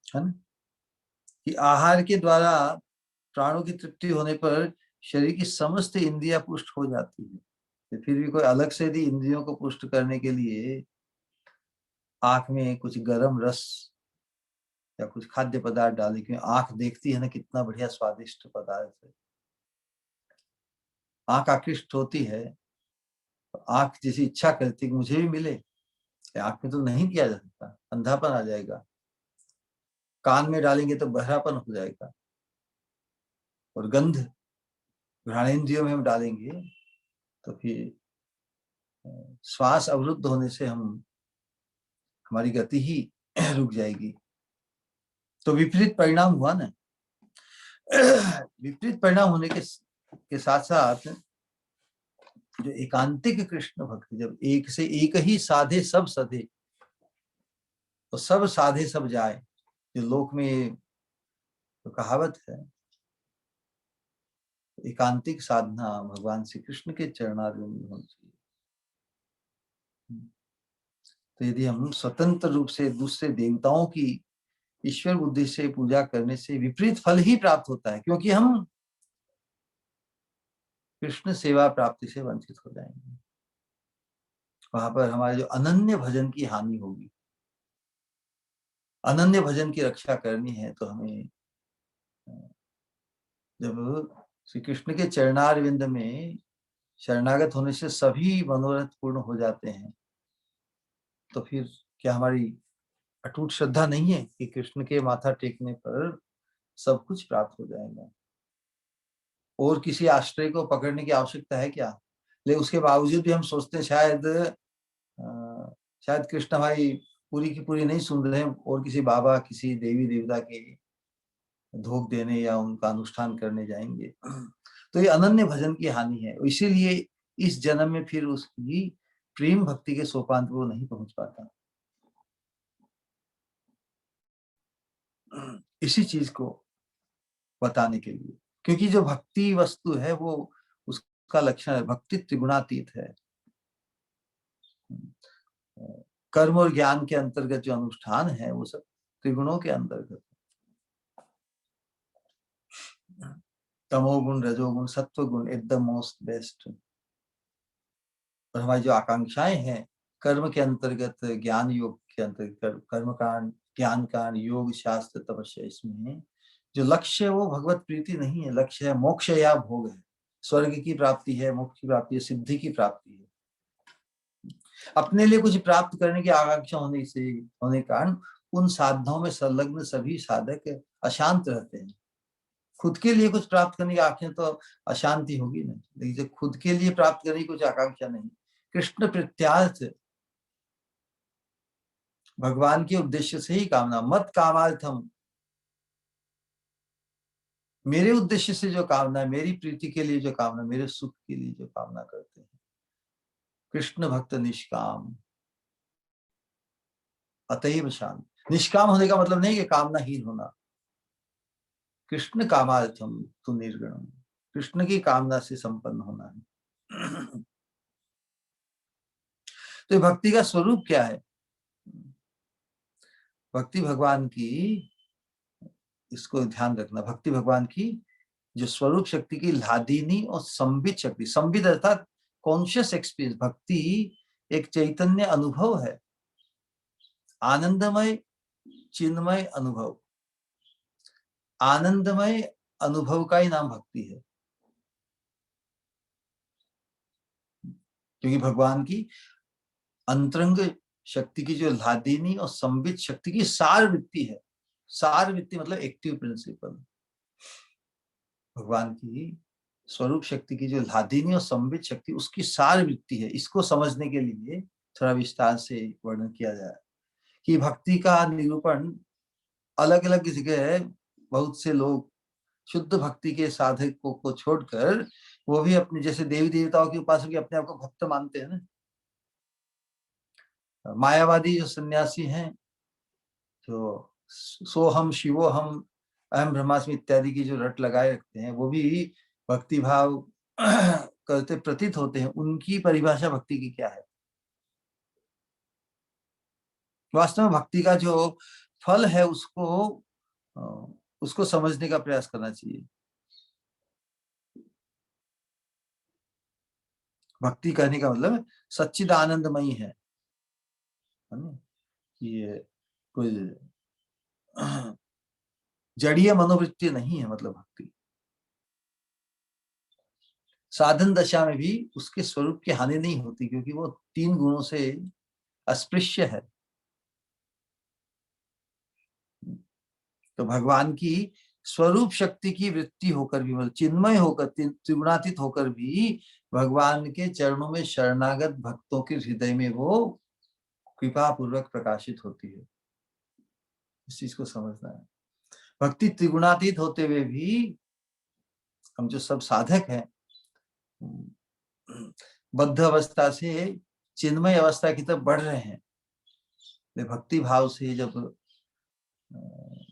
[SPEAKER 1] है ना, कि आहार के द्वारा प्राणों की तृप्ति होने पर शरीर की समस्त इंद्रियां पुष्ट हो जाती है। तो फिर भी कोई अलग से यदि इंद्रियों को पुष्ट करने के लिए आंख में कुछ गरम रस या कुछ खाद्य पदार्थ डाले, क्योंकि आंख देखती है ना कितना बढ़िया स्वादिष्ट पदार्थ है, आंख आकृष्ट होती है, तो आंख जैसी इच्छा करती है मुझे भी मिले, आंख में तो नहीं किया जा सकता, अंधापन आ जाएगा। कान में डालेंगे तो बहरापन हो जाएगा, और गंध घ्राणेन्द्रियों में हम डालेंगे तो फिर श्वास अवरुद्ध होने से हमारी गति ही रुक जाएगी। तो विपरीत परिणाम हुआ ना। विपरीत परिणाम होने के साथ साथ जो एकांतिक कृष्ण भक्ति, जब एक से एक ही साधे सब सधे, तो सब साधे सब जाए, जो लोक में तो कहावत है, एकांतिक साधना भगवान श्री कृष्ण के चरणारविंद में होनी चाहिए। तो यदि हम स्वतंत्र रूप से दूसरे देवताओं की ईश्वर बुद्धि से पूजा करने से विपरीत फल ही प्राप्त होता है, क्योंकि हम कृष्ण सेवा प्राप्ति से वंचित हो जाएंगे। वहां पर हमारे जो अनन्य भजन की हानि होगी। अनन्य भजन की रक्षा करनी है तो हमें जब श्री कृष्ण के चरणारविंद में शरणागत होने से सभी मनोरथ पूर्ण हो जाते हैं, तो फिर क्या हमारी अटूट श्रद्धा नहीं है कि कृष्ण के माथा टेकने पर सब कुछ प्राप्त हो जाएगा, और किसी आश्रय को पकड़ने की आवश्यकता है क्या? लेकिन उसके बावजूद भी हम सोचते हैं शायद कृष्ण हमारी पूरी की पूरी नहीं सुन रहे हैं, और किसी बाबा किसी देवी देवता के धोख देने या उनका अनुष्ठान करने जाएंगे। तो ये अनन्य भजन की हानि है, इसीलिए इस जन्म में फिर उसकी प्रेम भक्ति के सोपान पर वो नहीं पहुंच पाता। इसी चीज को बताने के लिए, क्योंकि जो भक्ति वस्तु है वो उसका लक्षण है, भक्ति त्रिगुणातीत है। कर्म और ज्ञान के अंतर्गत जो अनुष्ठान है वो सब त्रिगुणों के अंतर्गत, तमोगुण रजोगुण सत्वगुण एकदम मोस्ट बेस्ट। और हमारी जो आकांक्षाएं हैं कर्म के अंतर्गत, ज्ञान योग के अंतर्गत, कर्म कांड, ज्ञान कांड, योग शास्त्र तपस्या, इसमें जो लक्ष्य है वो भगवत प्रीति नहीं है, लक्ष्य है मोक्ष या भोग है, स्वर्ग की प्राप्ति है, मोक्ष की प्राप्ति है, सिद्धि की प्राप्ति है। अपने लिए कुछ प्राप्त करने की आकांक्षा होने कारण उन साधनाओं में संलग्न सभी साधक अशांत रहते हैं। खुद के लिए कुछ प्राप्त करने की आकांक्षा तो अशांति होगी ना, लेकिन जब खुद के लिए प्राप्त करने की कुछ आकांक्षा नहीं, कृष्ण प्रत्यार्थ, भगवान के उद्देश्य से ही कामना, मत कामार्थम, मेरे उद्देश्य से जो कामना है, मेरी प्रीति के लिए जो कामना, मेरे सुख के लिए जो कामना करते हैं, कृष्ण भक्त निष्काम अतएव शांत। निष्काम होने का मतलब नहीं कि कामनाहीन होना, कृष्ण कामार्थम तु निर्गुणम, कृष्ण की कामना से संपन्न होना है। तो भक्ति का स्वरूप क्या है? भक्ति भगवान की, इसको ध्यान रखना, भक्ति भगवान की जो स्वरूप शक्ति की लादिनी और संबित शक्ति, संबित अर्थात कॉन्शियस एक्सपीरियंस, भक्ति एक चैतन्य अनुभव है, आनंदमय चिन्मय अनुभव, आनंदमय अनुभव का ही नाम भक्ति है। क्योंकि भगवान की अंतरंग शक्ति की जो लादिनी और संबित शक्ति की सार वृत्ति है, सार वृत्ति मतलब एक्टिव प्रिंसिपल, भगवान की स्वरूप शक्ति की जो लादिनी और संबित शक्ति उसकी सार वृत्ति है। इसको समझने के लिए थोड़ा विस्तार से वर्णन किया जाए कि भक्ति का निरूपण अलग अलग जगह बहुत से लोग शुद्ध भक्ति के साधकों को छोड़कर वो भी अपने जैसे देवी देवताओं के उपासक अपने आप को भक्त मानते हैं ना। मायावादी जो सन्यासी हैं, जो सोहम शिवो हम अहम ब्रह्मास्मि इत्यादि की जो रट लगाए रखते हैं, वो भी भक्ति भाव करते प्रतीत होते हैं। उनकी परिभाषा भक्ति की क्या है? वास्तव में भक्ति का जो फल है उसको समझने का प्रयास करना चाहिए। भक्ति कहने का मतलब सच्चिदानंदमयी है ना? ये कोई जड़ीय मनोवृत्ति नहीं है। मतलब भक्ति साधन दशा में भी उसके स्वरूप की हानि नहीं होती, क्योंकि वो 3 गुणों से अस्पृश्य है। तो भगवान की स्वरूप शक्ति की वृत्ति होकर भी, मतलब चिन्मय होकर, त्रिगुणातीत होकर भी भगवान के चरणों में शरणागत भक्तों के हृदय में वो कृपा पूर्वक प्रकाशित होती है। इस चीज को समझना है। भक्ति त्रिगुणातीत होते हुए भी हम जो सब साधक हैं, बद्ध अवस्था से चिन्मय अवस्था की तरफ बढ़ रहे हैं। भक्ति भाव से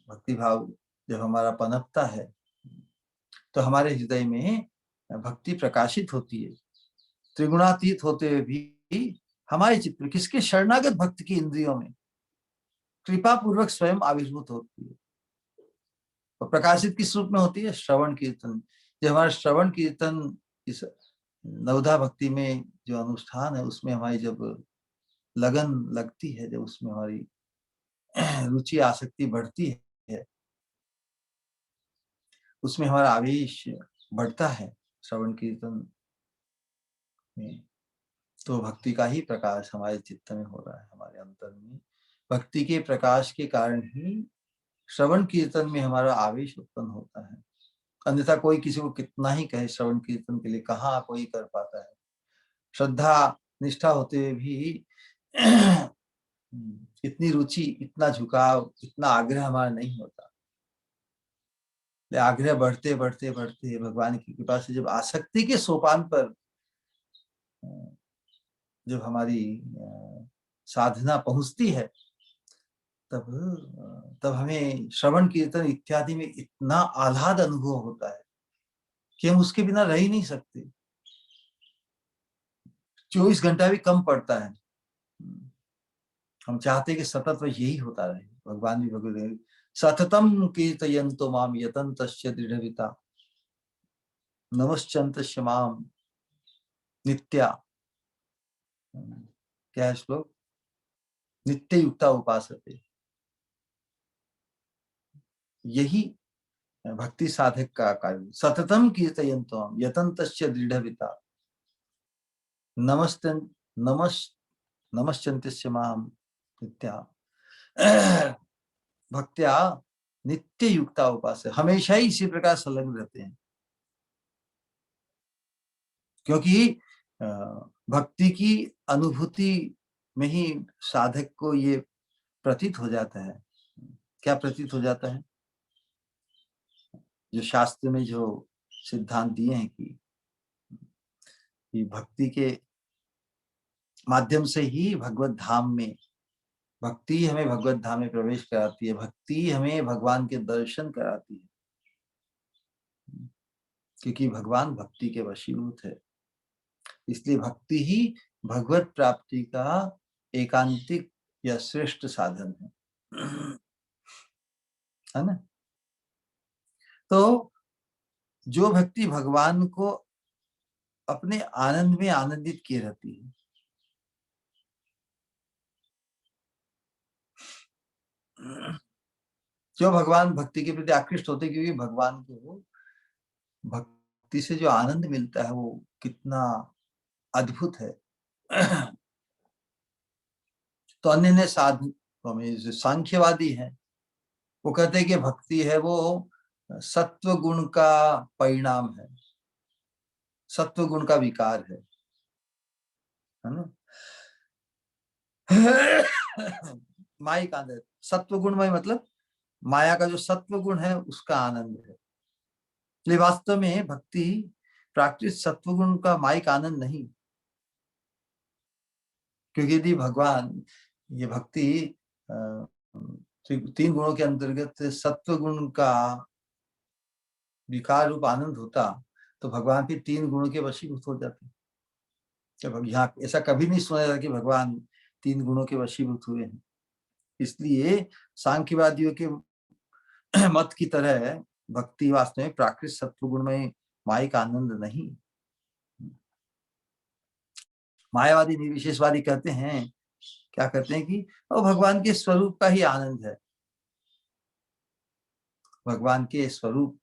[SPEAKER 1] भक्ति भाव जब हमारा पनपता है तो हमारे हृदय में भक्ति प्रकाशित होती है। त्रिगुणातीत होते हुए भी हमारे चित्त में, किसके? शरणागत भक्त की इंद्रियों में कृपा पूर्वक स्वयं आविर्भूत होती है। और प्रकाशित किस रूप में होती है? श्रवण कीर्तन। जब हमारा श्रवण कीर्तन, इस नवधा भक्ति में जो अनुष्ठान है, उसमें हमारी जब लगन लगती है, जब उसमें हमारी रुचि आसक्ति बढ़ती है, उसमें हमारा आवेश बढ़ता है श्रवण कीर्तन में, तो भक्ति का ही प्रकाश हमारे चित्त में हो रहा है, हमारे अंतर में। भक्ति के प्रकाश के कारण ही श्रवण कीर्तन में हमारा आवेश उत्पन्न होता है। अन्यथा कोई किसी को कितना ही कहे श्रवण कीर्तन के लिए, कहाँ कोई कर पाता है। श्रद्धा निष्ठा होते हुए भी इतनी रुचि, इतना झुकाव, इतना आग्रह हमारा नहीं होता। आग्रह बढ़ते बढ़ते बढ़ते भगवान की कृपा से जब आसक्ति के सोपान पर जब हमारी साधना पहुंचती है, तब हमें श्रवण कीर्तन इत्यादि में इतना आह्लाद अनुभव होता है कि हम उसके बिना रह ही नहीं सकते। 24 घंटा भी कम पड़ता है। हम चाहते कि सतत वह यही होता रहे। भगवान भी भगवत सततम कीर्तयन्तो माम यतन्तस्य दृढ़विता नमश्चन्तस्य माम नित्या। क्या है श्लोक? नित्य युक्ता उपासते। यही भक्ति साधक का कार्य। सततम कीर्तयन्तो माम यतन्तस्य दृढ़विता नमश्चन्तस्य माम नित्या भक्त्या नित्य युक्ता उपास। हमेशा ही इसी प्रकार संलग्न रहते हैं, क्योंकि भक्ति की अनुभूति में ही साधक को ये प्रतीत हो जाता है। क्या प्रतीत हो जाता है? जो शास्त्र में जो सिद्धांत दिए हैं कि भक्ति के माध्यम से ही भगवत धाम में, भक्ति हमें भगवत धाम में प्रवेश कराती है, भक्ति हमें भगवान के दर्शन कराती है, क्योंकि भगवान भक्ति के वशीभूत है। इसलिए भक्ति ही भगवत प्राप्ति का एकांतिक या श्रेष्ठ साधन है ना। तो जो भक्ति भगवान को अपने आनंद में आनंदित किए रहती है, जो भगवान भक्ति के प्रति आकृष्ट होते, क्योंकि भगवान को भक्ति से जो आनंद मिलता है वो कितना अद्भुत है। तो अन्य साधु में जो सांख्यवादी है, वो कहते हैं कि भक्ति है वो सत्व गुण का परिणाम है, सत्व गुण का विकार है ना। माई का सत्व गुणमय मतलब माया का जो सत्व गुण है उसका आनंद है। इसलिए वास्तव में भक्ति प्राकृतिक सत्व गुण का माइक आनंद नहीं, क्योंकि यदि भगवान ये भक्ति तीन गुणों के अंतर्गत सत्व गुण का विकार रूप आनंद होता तो भगवान भी तीन गुणों के वशीभूत हो जाते। जब यहाँ ऐसा कभी नहीं सुना जाता कि भगवान तीन गुणों के वशीभूत हुए हैं। इसलिए सांख्यवादियों के मत की तरह भक्ति वास्तव में प्राकृतिक सत्व गुण में माइक आनंद नहीं। मायावादी निर्विशेषवादी कहते हैं, क्या कहते हैं कि वो भगवान के स्वरूप का ही आनंद है, भगवान के स्वरूप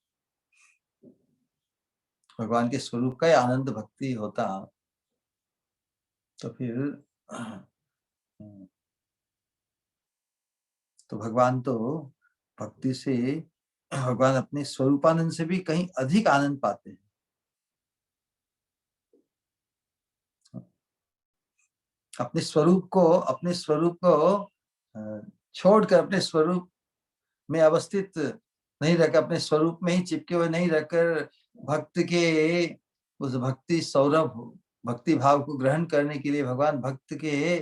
[SPEAKER 1] का ही आनंद भक्ति होता तो फिर तो भगवान तो भक्ति से भगवान अपने स्वरूपानंद से भी कहीं अधिक आनंद पाते हैं। अपने स्वरूप को छोड़कर, अपने स्वरूप में अवस्थित नहीं रहकर, अपने स्वरूप में ही चिपके हुए नहीं रहकर भक्त के उस भक्ति सौरभ भक्ति भाव को ग्रहण करने के लिए भगवान भक्त के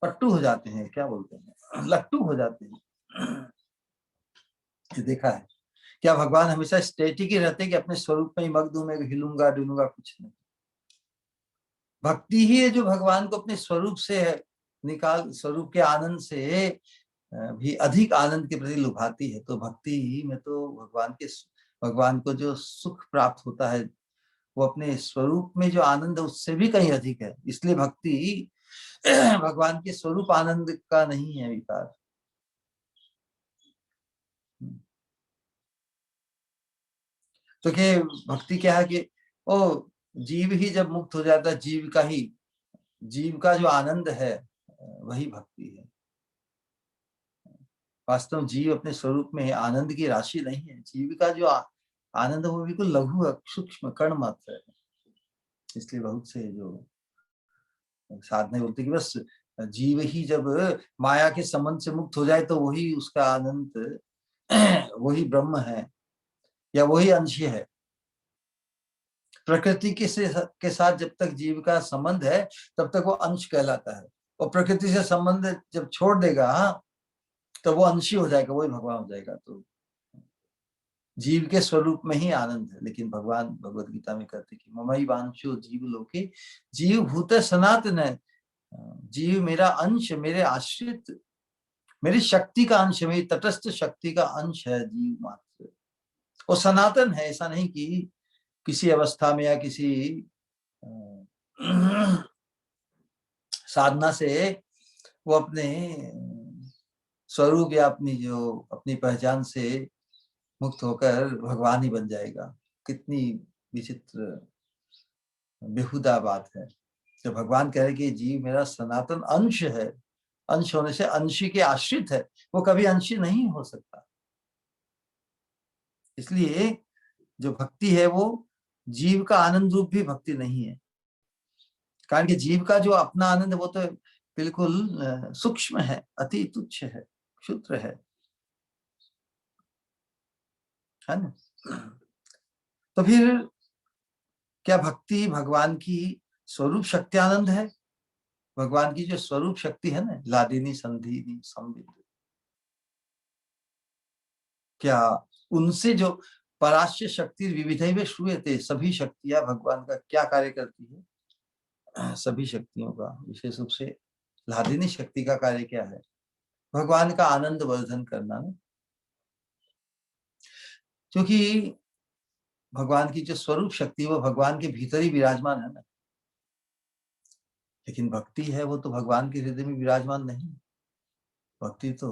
[SPEAKER 1] पट्टू हो जाते हैं, क्या बोलते हैं, लट्टू हो जाते हैं। ये देखा है क्या? भगवान हमेशा स्टेटिक ही रहते हैं कि अपने स्वरूप में ही मग्न हूं, मैं हिलूंगा डुलूंगा कुछ नहीं। भक्ति ही है जो भगवान को अपने स्वरूप से निकाल, स्वरूप के आनंद से भी अधिक आनंद के प्रति लुभाती है। तो भक्ति में तो भगवान को जो सुख प्राप्त होता है वो अपने स्वरूप में जो आनंद है उससे भी कहीं अधिक है। इसलिए भक्ति भगवान के स्वरूप आनंद का नहीं है विकार। तो क्या भक्ति क्या है कि ओ जीव ही जब मुक्त हो जाता है, जीव का जो आनंद है वही भक्ति है। वास्तव में जीव अपने स्वरूप में आनंद की राशि नहीं है। जीव का जो आनंद है वो बिल्कुल लघु है, सूक्ष्म कण मात्र है। इसलिए बहुत से जो साधना बोलते कि बस जीव ही जब माया के संबंध से मुक्त हो जाए तो वही उसका आनंद वही ब्रह्म है या वही अंश है। प्रकृति के साथ जब तक जीव का संबंध है तब तक वो अंश कहलाता है, और प्रकृति से संबंध जब छोड़ देगा तो वो अंशी हो जाएगा, वही भगवान हो जाएगा। तो जीव के स्वरूप में ही आनंद है। लेकिन भगवान भगवत गीता में कहते कि ममई वांशो जीव लोके जीव भूत सनातन है। जीव मेरा अंश, मेरे आश्रित, मेरी शक्ति का अंश, मेरी तटस्थ शक्ति का अंश है जीव मात्र। वो सनातन है, ऐसा नहीं कि किसी अवस्था में या किसी साधना से वो अपने स्वरूप या अपनी पहचान से मुक्त होकर भगवान ही बन जाएगा। कितनी विचित्र बेहुदा बात है। जब भगवान कह रहे कि जीव मेरा सनातन अंश है, अंश होने से अंशी के आश्रित है, वो कभी अंशी नहीं हो सकता। इसलिए जो भक्ति है वो जीव का आनंद रूप भी भक्ति नहीं है। कारण कि जीव का जो अपना आनंद है वो तो बिल्कुल सूक्ष्म है, अति तुच्छ है, क्षुद्र है ना। तो फिर क्या भक्ति भगवान की स्वरूप शक्ति आनंद है? भगवान की जो स्वरूप शक्ति है ना, लादिनी संधिनी संविद, क्या उनसे जो पराश्य शक्ति विविधै में श्रूयते, सभी शक्तियां भगवान का क्या कार्य करती है? सभी शक्तियों का विशेष रूप से लादिनी शक्ति का कार्य क्या है? भगवान का आनंद वर्धन करना ना। क्योंकि भगवान की जो स्वरूप शक्ति वो भगवान के भीतर ही विराजमान है ना। लेकिन भक्ति है वो तो भगवान के हृदय में विराजमान नहीं। भक्ति तो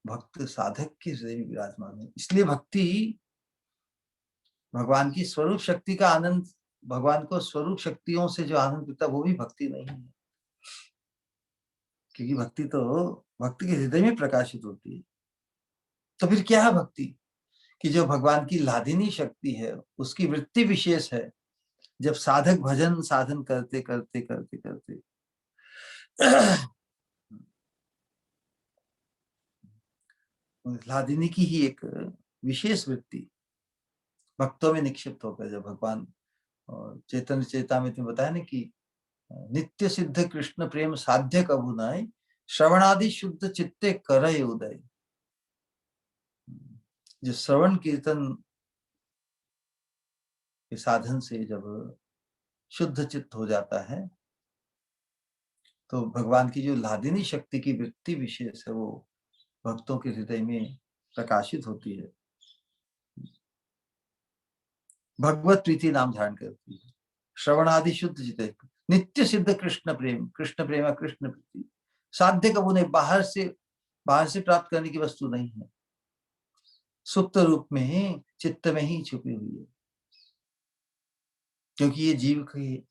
[SPEAKER 1] भक्त साधक के हृदय में विराजमान है। इसलिए भक्ति भगवान की स्वरूप शक्ति का आनंद, भगवान को स्वरूप शक्तियों से जो आनंद मिलता है वो भी भक्ति नहीं है। क्योंकि भक्ति तो भक्ति के हृदय में प्रकाशित होती है। तो फिर क्या है भक्ति? कि जो भगवान की लादिनी शक्ति है उसकी वृत्ति विशेष है। जब साधक भजन साधन करते करते करते करते लादिनी की ही एक विशेष वृत्ति भक्तों में निक्षिप्त होकर, जब भगवान और चैतन्य चेतामृत में बताया ना कि नित्य सिद्ध कृष्ण प्रेम साध्य कबू नाय, श्रवणादि शुद्ध चित्ते करय उदय। जो श्रवण कीर्तन के साधन से जब शुद्ध चित्त हो जाता है, तो भगवान की जो लादिनी शक्ति की वृत्ति विशेष है वो भक्तों के हृदय में प्रकाशित होती है, भगवत प्रीति नाम धारण करती है। श्रवणादि शुद्ध चित्त, नित्य सिद्ध कृष्ण प्रेम, कृष्ण प्रेम कृष्ण प्रीति साध्य कबू नहीं, बाहर से प्राप्त करने की वस्तु नहीं है, सुप्त रूप में ही चित्त में ही छुपी हुई है, क्योंकि ये जीव के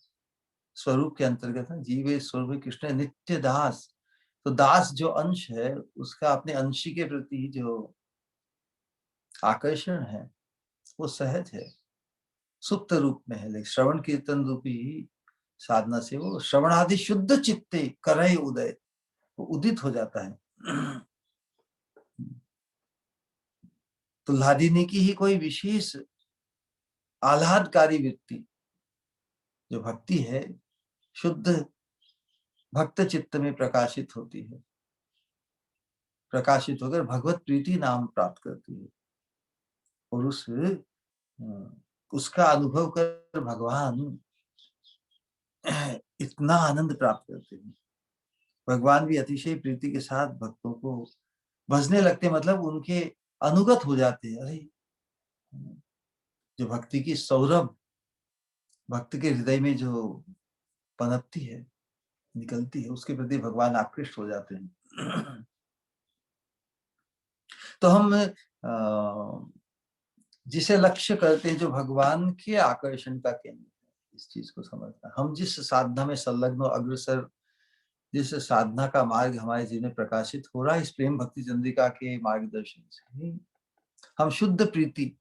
[SPEAKER 1] स्वरूप के अंतर्गत है। जीव स्वरूप कृष्ण नित्य दास, तो दास जो अंश है उसका अपने अंशी के प्रति जो आकर्षण है वो सहज है, सुप्त रूप में है, लेकिन श्रवण कीर्तन रूपी साधना से वो श्रवणादि शुद्ध चित्ते करय उदय, वो उदित हो जाता है। तो लादिनी की ही कोई विशेष आह्लादकारी वृत्ति जो भक्ति है, शुद्ध भक्त चित्त में प्रकाशित होती है, प्रकाशित होकर भगवत प्रीति नाम प्राप्त करती है, और उसका अनुभव कर भगवान इतना आनंद प्राप्त करते हैं। भगवान भी अतिशय प्रीति के साथ भक्तों को भजने लगते, मतलब उनके अनुगत हो जाते हैं। अरे जो भक्ति की सौरभ भक्त के हृदय में जो पनपती है, निकलती है, उसके प्रति भगवान आकृष्ट हो जाते हैं। तो हम जिसे लक्ष्य करते हैं, जो भगवान के आकर्षण का केंद्र है, इस चीज को समझना। हम जिस साधना में संलग्न अग्रसर, जिस साधना का मार्ग हमारे जीवन में प्रकाशित हो रहा है, इस प्रेम भक्ति चंद्रिका के मार्गदर्शन से हम शुद्ध प्रीति,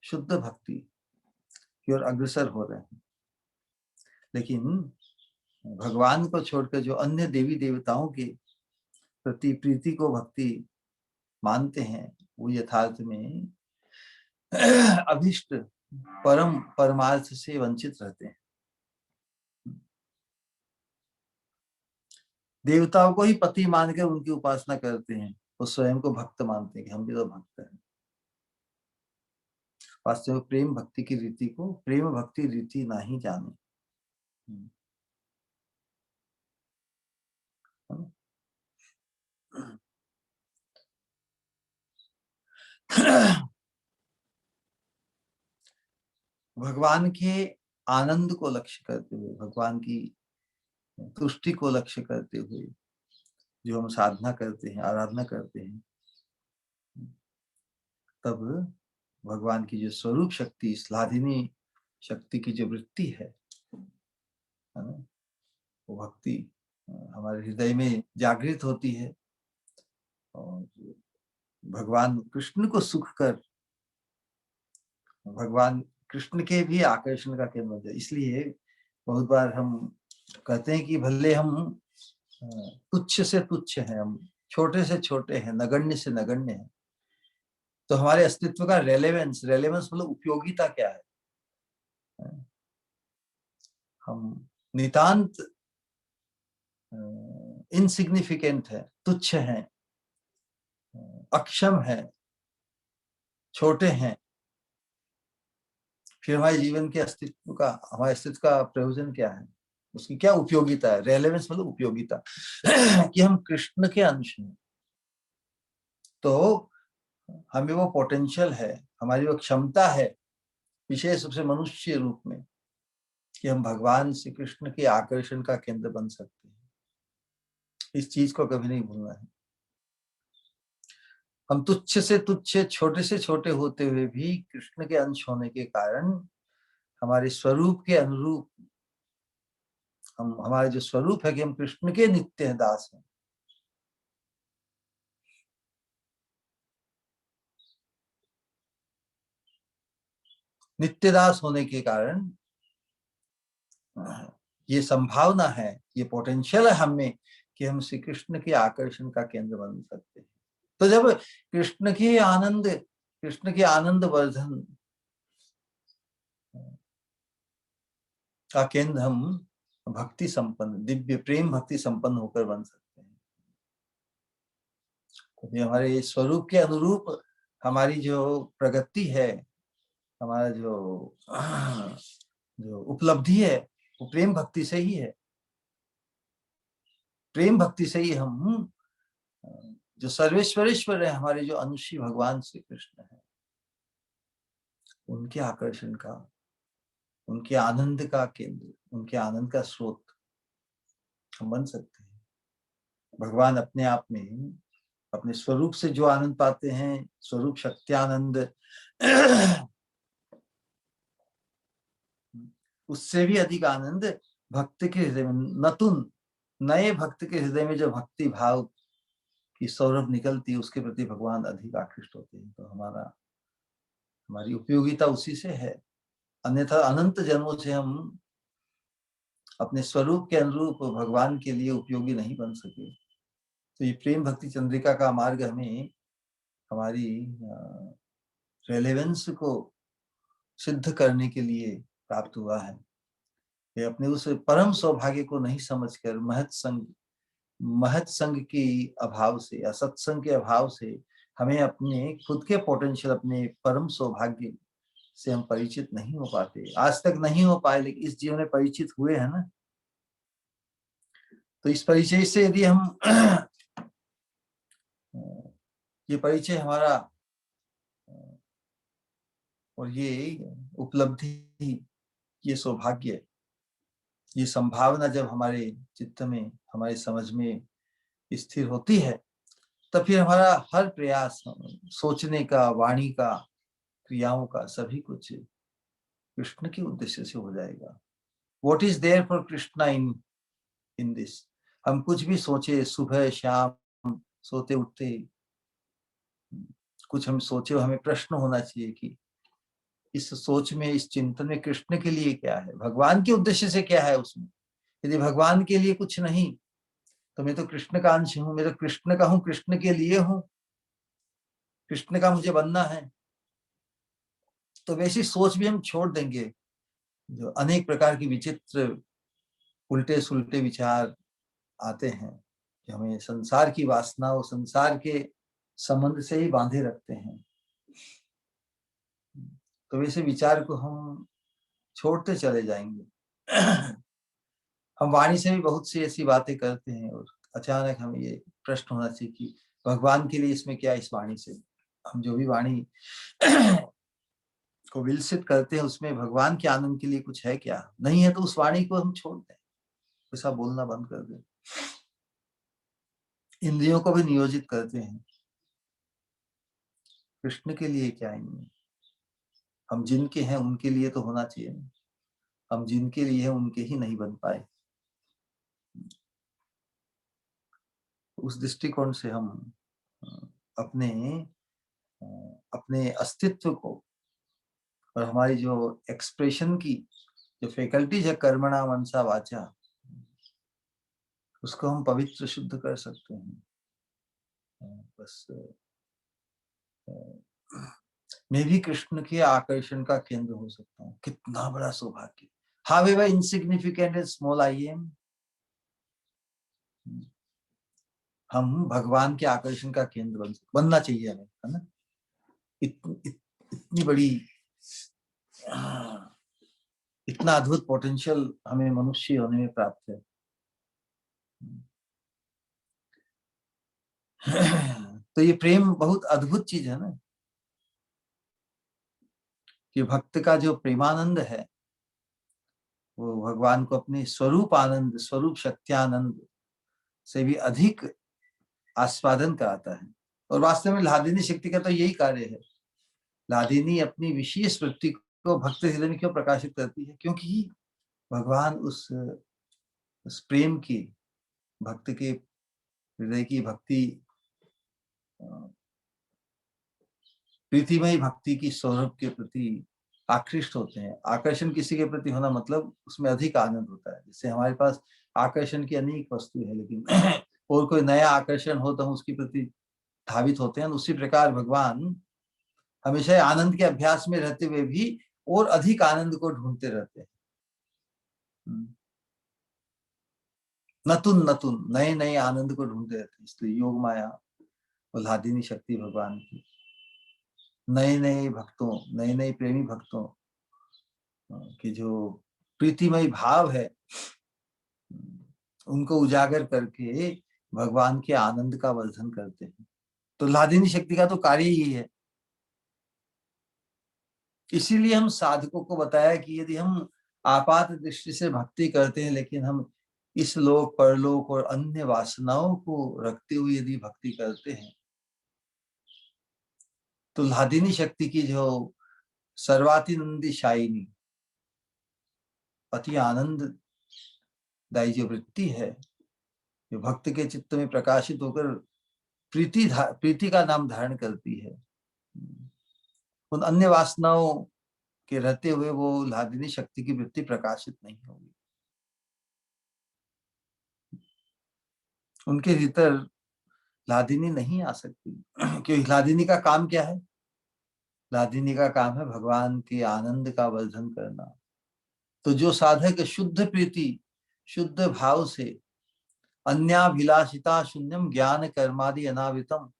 [SPEAKER 1] शुद्ध भक्ति की ओर अग्रसर हो रहे हैं। लेकिन भगवान को छोड़कर जो अन्य देवी देवताओं के प्रति प्रीति को भक्ति मानते हैं, वो यथार्थ में अभिष्ट परम परमार्थ से वंचित रहते हैं। देवताओं को ही पति मानकर उनकी उपासना करते हैं, वो स्वयं को भक्त मानते हैं कि हम भी तो भक्त हैं। वास्तव में प्रेम भक्ति की रीति को प्रेम भक्ति रीति नहीं जाने। भगवान के आनंद को लक्ष्य करते हुए, भगवान की तुष्टि को लक्ष्य करते हुए जो हम साधना करते हैं, आराधना करते हैं, तब भगवान की जो स्वरूप शक्ति, लादिनी शक्ति की जो वृत्ति है ना, वो भक्ति हमारे हृदय में जागृत होती है, और भगवान कृष्ण को सुख कर भगवान कृष्ण के भी आकर्षण का केंद्र है। इसलिए बहुत बार हम कहते हैं कि भले हम तुच्छ से तुच्छ हैं, हम छोटे से छोटे हैं, नगण्य से नगण्य हैं, तो हमारे अस्तित्व का रेलेवेंस मतलब उपयोगिता क्या है? हम नितांत इनसिग्निफिकेंट है, तुच्छ हैं, अक्षम है, छोटे हैं, फिर हमारे जीवन के अस्तित्व का, हमारे अस्तित्व का प्रयोजन क्या है? उसकी क्या उपयोगिता है? रेलेवेंस मतलब उपयोगिता कि हम कृष्ण के अंश हैं, तो हमें वो पोटेंशियल है, हमारी वो क्षमता है, विशेष रूप से मनुष्य रूप में, कि हम भगवान श्री कृष्ण के आकर्षण का केंद्र बन सकते हैं। इस चीज को कभी नहीं भूलना है। हम तुच्छ से तुच्छ, छोटे से छोटे होते हुए भी कृष्ण के अंश होने के कारण हमारे स्वरूप के अनुरूप, हमारे जो स्वरूप है कि हम कृष्ण के नित्य दास हैं, नित्य दास होने के कारण ये संभावना है, ये पोटेंशियल है हमें कि हम श्री कृष्ण के आकर्षण का केंद्र बन सकते हैं। तो जब कृष्ण के आनंद वर्धन का केंद्र हम भक्ति संपन्न, दिव्य प्रेम भक्ति संपन्न होकर बन सकते हैं, क्योंकि हमारे स्वरूप के अनुरूप हमारी जो प्रगति है, हमारा जो उपलब्धि है, वो प्रेम भक्ति से ही है। प्रेम भक्ति से ही हम जो सर्वेश्वरेश्वर है, हमारे जो अनुश्री भगवान श्री कृष्ण है, उनके आकर्षण का, उनके आनंद का केंद्र, उनके आनंद का स्रोत हम बन सकते हैं। भगवान अपने आप में अपने स्वरूप से जो आनंद पाते हैं, स्वरूप शक्त्यानंद, उससे भी अधिक आनंद भक्त के हृदय में, नए भक्त के हृदय में जो भक्ति भाव की सौरभ निकलती है, उसके प्रति भगवान अधिक आकृष्ट होते हैं। तो हमारी उपयोगिता उसी से है, अन्यथा अनंत जन्मों से हम अपने स्वरूप के अनुरूप भगवान के लिए उपयोगी नहीं बन सके। तो ये प्रेम भक्ति चंद्रिका का मार्ग हमें हमारी रेलेवेंस को सिद्ध करने के लिए प्राप्त हुआ है। ये अपने उस परम सौभाग्य को नहीं समझकर महत संग की अभाव से या सत्संग के अभाव से हमें अपने खुद के पोटेंशियल, अपने परम सौभाग्य से हम परिचित नहीं हो पाते, आज तक नहीं हो पाए, लेकिन इस जीवन में परिचित हुए हैं ना। तो इस परिचय से यदि हम ये परिचय हमारा और ये उपलब्धि, ये सौभाग्य, ये संभावना जब हमारे चित्त में, हमारे समझ में स्थिर होती है, तब फिर हमारा हर प्रयास, सोचने का, वाणी का, क्रियाओं का, सभी कुछ कृष्ण के उद्देश्य से हो जाएगा। What is there for Krishna in this? हम कुछ भी सोचे, सुबह शाम सोते उठते कुछ हम सोचे, हमें प्रश्न होना चाहिए कि इस सोच में, इस चिंतन में कृष्ण के लिए क्या है, भगवान के उद्देश्य से क्या है उसमें। यदि भगवान के लिए कुछ नहीं, तो मैं तो कृष्ण का अंश हूं, मैं तो कृष्ण का हूं, कृष्ण के लिए हूं, कृष्ण का मुझे बनना है। तो वैसी सोच भी हम छोड़ देंगे, जो अनेक प्रकार की विचित्र उल्टे सुलटे विचार आते हैं, कि हमें संसार की वासना और संसार के संबंध से ही बांधे रखते हैं। तो वैसे विचार को हम छोड़ते चले जाएंगे। हम वाणी से भी बहुत सी ऐसी बातें करते हैं, और अचानक हमें ये प्रश्न होना चाहिए कि भगवान के लिए इसमें क्या, इस वाणी से हम जो भी वाणी को विलसित करते हैं, उसमें भगवान के आनंद के लिए कुछ है क्या? नहीं है तो उस वाणी को हम छोड़ दें, ऐसा बोलना बंद कर दें। इंद्रियों को भी नियोजित करते हैं, कृष्ण के लिए क्या इनमें? हम जिनके हैं उनके लिए तो होना चाहिए, हम जिनके लिए हैं उनके ही नहीं बन पाए। उस दृष्टिकोण से हम अपने अपने अस्तित्व को और हमारी जो एक्सप्रेशन की जो फैकल्टीज है, कर्मणा मनसा वाचा, उसको हम पवित्र शुद्ध कर सकते हैं। बस मैं भी कृष्ण के आकर्षण का केंद्र हो सकता हूँ। कितना बड़ा सौभाग्य! However insignificant and small I am, हम भगवान के आकर्षण का केंद्र बनना चाहिए हमें, है ना। इतनी बड़ी, इतना अद्भुत पोटेंशियल हमें मनुष्य होने में प्राप्त है। तो ये प्रेम बहुत अद्भुत चीज है ना, कि भक्त का जो प्रेमानंद है, वो भगवान को अपने स्वरूप आनंद, स्वरूप शक्त्यानंद से भी अधिक आस्वादन कराता है। और वास्तव में लादिनी शक्ति का तो यही कार्य है। लादिनी अपनी विशेष वृत्ति को भक्त हृदय में क्यों प्रकाशित करती है? क्योंकि भगवान उस प्रेम की, भक्त के हृदय की भक्ति, प्रीतिमय भक्ति की सौरभ के प्रति आकृष्ट होते हैं। आकर्षण किसी के प्रति होना मतलब उसमें अधिक आनंद होता है। जैसे हमारे पास आकर्षण की अनेक वस्तु है, लेकिन और कोई नया आकर्षण हो तो हम उसके प्रति धावित होते हैं, उसी प्रकार भगवान हमेशा आनंद के अभ्यास में रहते हुए भी और अधिक आनंद को ढूंढते रहते हैं। नतुन नतुन नए नए आनंद को ढूंढते रहते हैं। इसलिए योग माया उल्लादिनी शक्ति भगवान की नए नए भक्तों, नए नए प्रेमी भक्तों की जो प्रीतिमय भाव है उनको उजागर करके भगवान के आनंद का वर्धन करते हैं। तो लादिनी शक्ति का तो कार्य ही है। इसीलिए हम साधकों को बताया कि यदि हम आपात दृष्टि से भक्ति करते हैं लेकिन हम इस लोक परलोक और अन्य वासनाओं को रखते हुए यदि भक्ति करते हैं तो लादिनी शक्ति की जो सर्वातिनंदी शाइनी अति आनंद दाई जो वृत्ति है, जो भक्त के चित्त में प्रकाशित होकर प्रीति का नाम धारण करती है, उन अन्य वासनाओं के रहते हुए वो लादिनी शक्ति की वृत्ति प्रकाशित नहीं होगी। उनके भीतर लादिनी नहीं आ सकती क्योंकि लादिनी का काम क्या है? लादिनी का काम है भगवान के आनंद का वर्धन करना। तो जो साधक शुद्ध प्रीति शुद्ध भाव से अन्याभिलाषिता शून्यम ज्ञान कर्मादि अनावृतम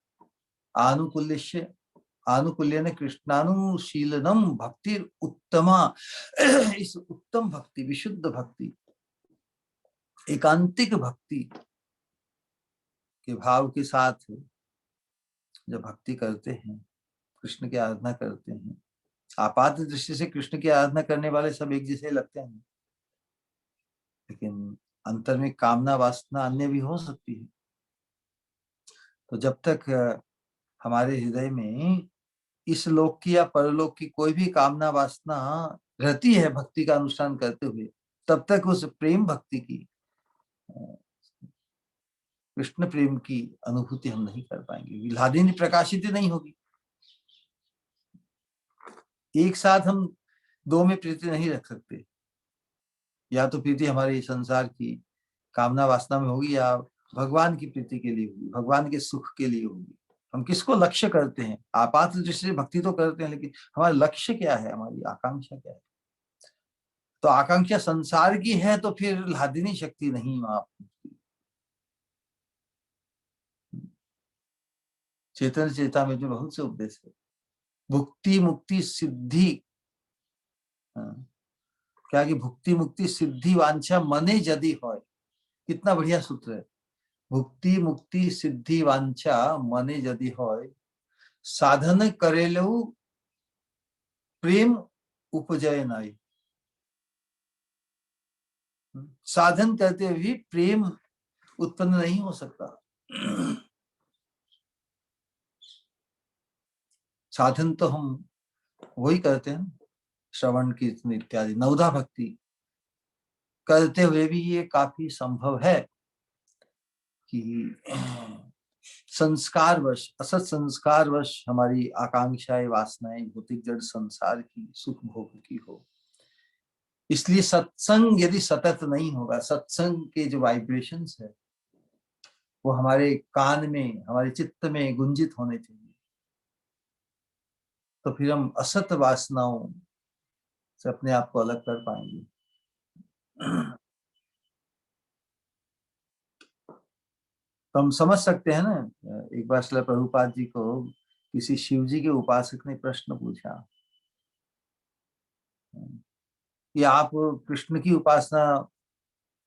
[SPEAKER 1] आनुकूल्य आनुकूल्यन कृष्णानुशीलनम भक्ति उत्तमा इस उत्तम भक्ति, विशुद्ध भक्ति, एकांतिक भक्ति के भाव के साथ जब भक्ति करते हैं, कृष्ण की आराधना करते हैं, आपात दृष्टि से कृष्ण की आराधना करने वाले सब एक जैसे लगते हैं, लेकिन अंतर में कामना वासना अन्य भी हो सकती है। तो जब तक हमारे हृदय में इस लोक की या परलोक की कोई भी कामना वासना रहती है भक्ति का अनुष्ठान करते हुए, तब तक उस प्रेम भक्ति की, कृष्ण प्रेम की अनुभूति हम नहीं कर पाएंगे। लादिनी प्रकाशित नहीं होगी। एक साथ हम दो में प्रीति नहीं रख सकते। या तो प्रीति हमारी संसार की कामना वासना में होगी या भगवान की प्रीति के लिए होगी, भगवान के सुख के लिए होगी। हम किसको लक्ष्य करते हैं? आपात दृष्टि से भक्ति तो करते हैं, लेकिन हमारा लक्ष्य क्या है, हमारी आकांक्षा क्या है? तो आकांक्षा संसार की है तो फिर लादिनी शक्ति नहीं वहां। चेतन चेता में जो बहुत से उपदेश है, भुक्ति मुक्ति सिद्धि, क्या कि भुक्ति मुक्ति सिद्धि वांछा मने यदि होय। कितना बढ़िया सूत्र है। भुक्ति मुक्ति सिद्धि वांछा मने यदि होय, साधन करेलु प्रेम उपजय नाई। साधन करते हुए भी प्रेम उत्पन्न नहीं हो सकता। साधन तो हम वही करते हैं, श्रवण कीर्तन इत्यादि नवधा भक्ति करते हुए भी ये काफी संभव है कि संस्कारवश, असत संस्कारवश हमारी आकांक्षाएं वासनाएं भौतिक जड़ संसार की सुख भोग की हो। इसलिए सत्संग यदि सतत नहीं होगा, सत्संग के जो वाइब्रेशंस है वो हमारे कान में, हमारे चित्त में गुंजित होने चाहिए, तो फिर हम असत वासनाओं से अपने आप को अलग कर पाएंगे। तो हम समझ सकते हैं ना, एक बार श्रील प्रभुपाद जी को किसी शिव जी के उपासक ने प्रश्न पूछा कि आप कृष्ण की उपासना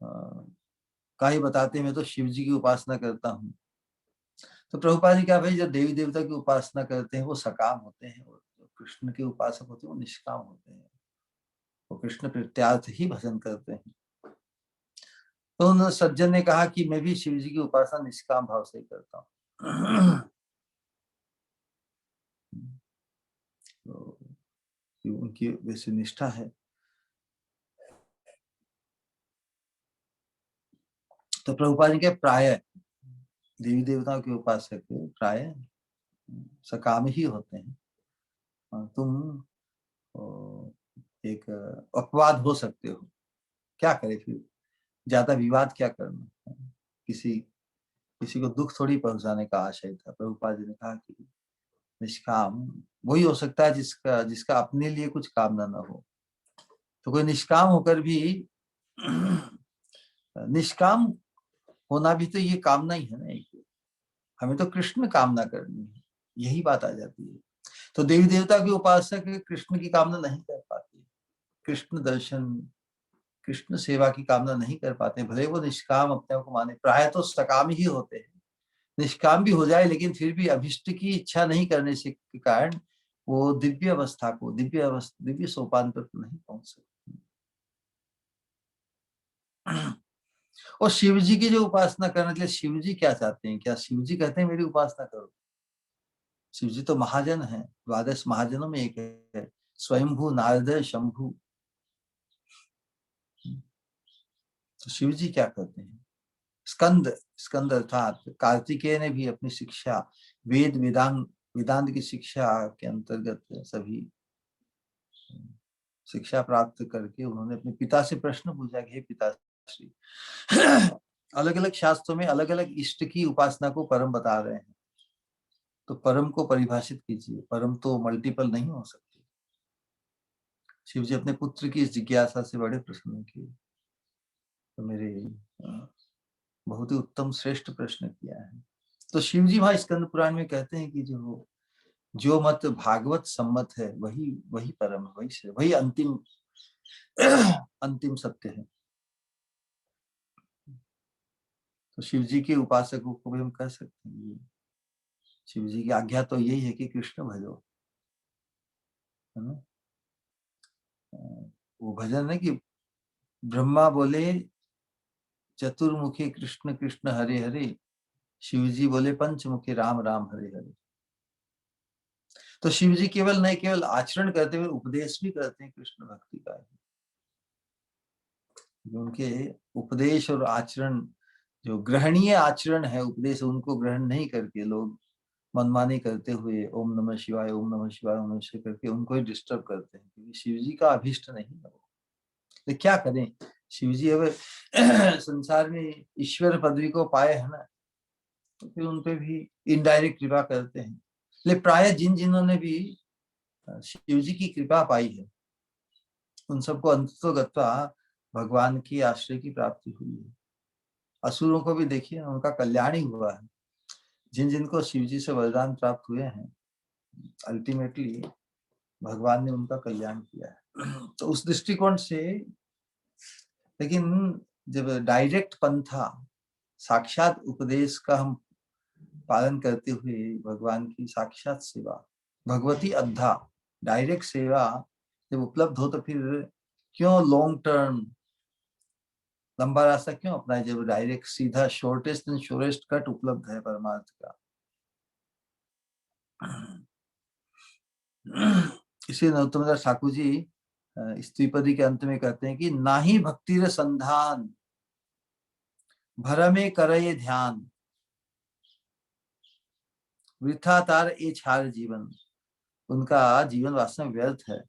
[SPEAKER 1] का ही बताते हैं, मैं तो शिव जी की उपासना करता हूँ। तो प्रभुपाद जी क्या, भाई जो देवी देवता की उपासना करते हैं वो सकाम होते हैं, और जो कृष्ण के उपासक होते हैं वो निष्काम होते हैं, वो कृष्ण प्रत्यार्थ ही भजन करते हैं। तो उन सज्जन ने कहा कि मैं भी शिव जी की उपासना निष्काम भाव से ही करता हूँ। तो उनकी वैसी निष्ठा है। तो प्रभुपाद जी के प्राय देवी देवताओं के उपासक प्राय सकाम ही होते हैं। तुम एक अपवाद हो सकते हो, क्या करे फिर, ज्यादा विवाद क्या करना। किसी किसी को दुख थोड़ी पहुंचाने का आशय था। प्रभुपाद जी ने कहा कि निष्काम वही हो सकता है जिसका जिसका अपने लिए कुछ कामना न हो। तो कोई निष्काम होकर भी निष्काम होना भी तो ये कामना ही है ना एक। हमें तो कृष्ण कामना करनी है, यही बात आ जाती है। तो देवी देवता के उपासक कृष्ण की कामना नहीं कर पाते, कृष्ण दर्शन कृष्ण सेवा की कामना नहीं कर पाते, भले वो निष्काम अपने को माने। प्राय तो सकाम ही होते हैं, निष्काम भी हो जाए लेकिन फिर भी अभिष्ट की इच्छा नहीं करने से के कारण वो दिव्य अवस्था को दिव्य सोपान पर नहीं पहुंच सकते। और शिव जी की जो उपासना करने के लिए शिव जी क्या चाहते हैं? क्या शिव जी कहते हैं मेरी उपासना करो? शिव जी तो महाजन है, द्वादश महाजनों में एक है, स्वयंभू नारद शंभु। तो शिव जी क्या कहते हैं? स्कंद, स्कंद अर्थात कार्तिकेय ने भी अपनी शिक्षा वेद वेदांत वेदांत की शिक्षा के अंतर्गत सभी शिक्षा प्राप्त करके उन्होंने अपने पिता से प्रश्न पूछा कि हे पिताश्री, अलग अलग शास्त्रों में अलग अलग इष्ट की उपासना को परम बता रहे हैं, तो परम को परिभाषित कीजिए, परम तो मल्टीपल नहीं हो सकती। शिव जी अपने पुत्र की इस जिज्ञासा से बड़े प्रसन्न किए। तो मेरे बहुत ही उत्तम श्रेष्ठ प्रश्न किया है। तो शिव जी वहां स्कंद पुराण में कहते हैं कि जो मत भागवत सम्मत है वही वही परम, वही अंतिम अंतिम सत्य है। तो शिव जी के उपासकों को भी हम कह सकते हैं, शिव जी की आज्ञा तो यही है कि कृष्ण भजो, है ना। वो भजन है कि ब्रह्मा बोले चतुर्मुखी कृष्ण कृष्ण हरे हरे, शिव जी बोले पंचमुखी राम राम हरे हरे। तो शिव जी केवल नहीं केवल आचरण करते हुए उपदेश भी करते हैं कृष्ण भक्ति का। उनके उपदेश और आचरण, जो ग्रहणीय आचरण है, उपदेश उनको ग्रहण नहीं करके लोग मनमानी करते हुए ओम नमः शिवाय ओम नमः शिवाय ओम नमः शिवाय करके उनको ही डिस्टर्ब करते हैं, क्योंकि शिव जी का अभिष्ट नहीं है वो। तो क्या करें, शिव जी अब संसार में ईश्वर पदवी को पाए है ना, तो फिर उन पे भी इनडायरेक्ट कृपा करते हैं। लेकिन प्राय जिन्होंने भी शिव जी की कृपा पाई है उन सबको अंततोगत्वा भगवान की आश्रय की प्राप्ति हुई है। असुरों को भी देखिए उनका कल्याण ही हुआ है। जिनको शिव जी से वरदान प्राप्त हुए हैं, अल्टीमेटली भगवान ने उनका कल्याण किया है। तो उस दृष्टिकोण से, लेकिन जब डायरेक्ट पंथा साक्षात उपदेश का हम पालन करते हुए भगवान की साक्षात सेवा, भगवती अद्धा डायरेक्ट सेवा जब उपलब्ध हो, तो फिर क्यों लॉन्ग टर्म लंबा रास्ता क्यों अपना, जब डायरेक्ट सीधा शॉर्टेस्ट एंड शोरेस्ट कट उपलब्ध है परमार्थ का। इसी नरोत्तमदास ठाकुर जी स्त्रीपदी के अंत में कहते हैं कि ना ही भक्ति रे संधान भरमे करे ध्यान, वृथा तार ए छार जीवन। उनका जीवन वास्तव में व्यर्थ है।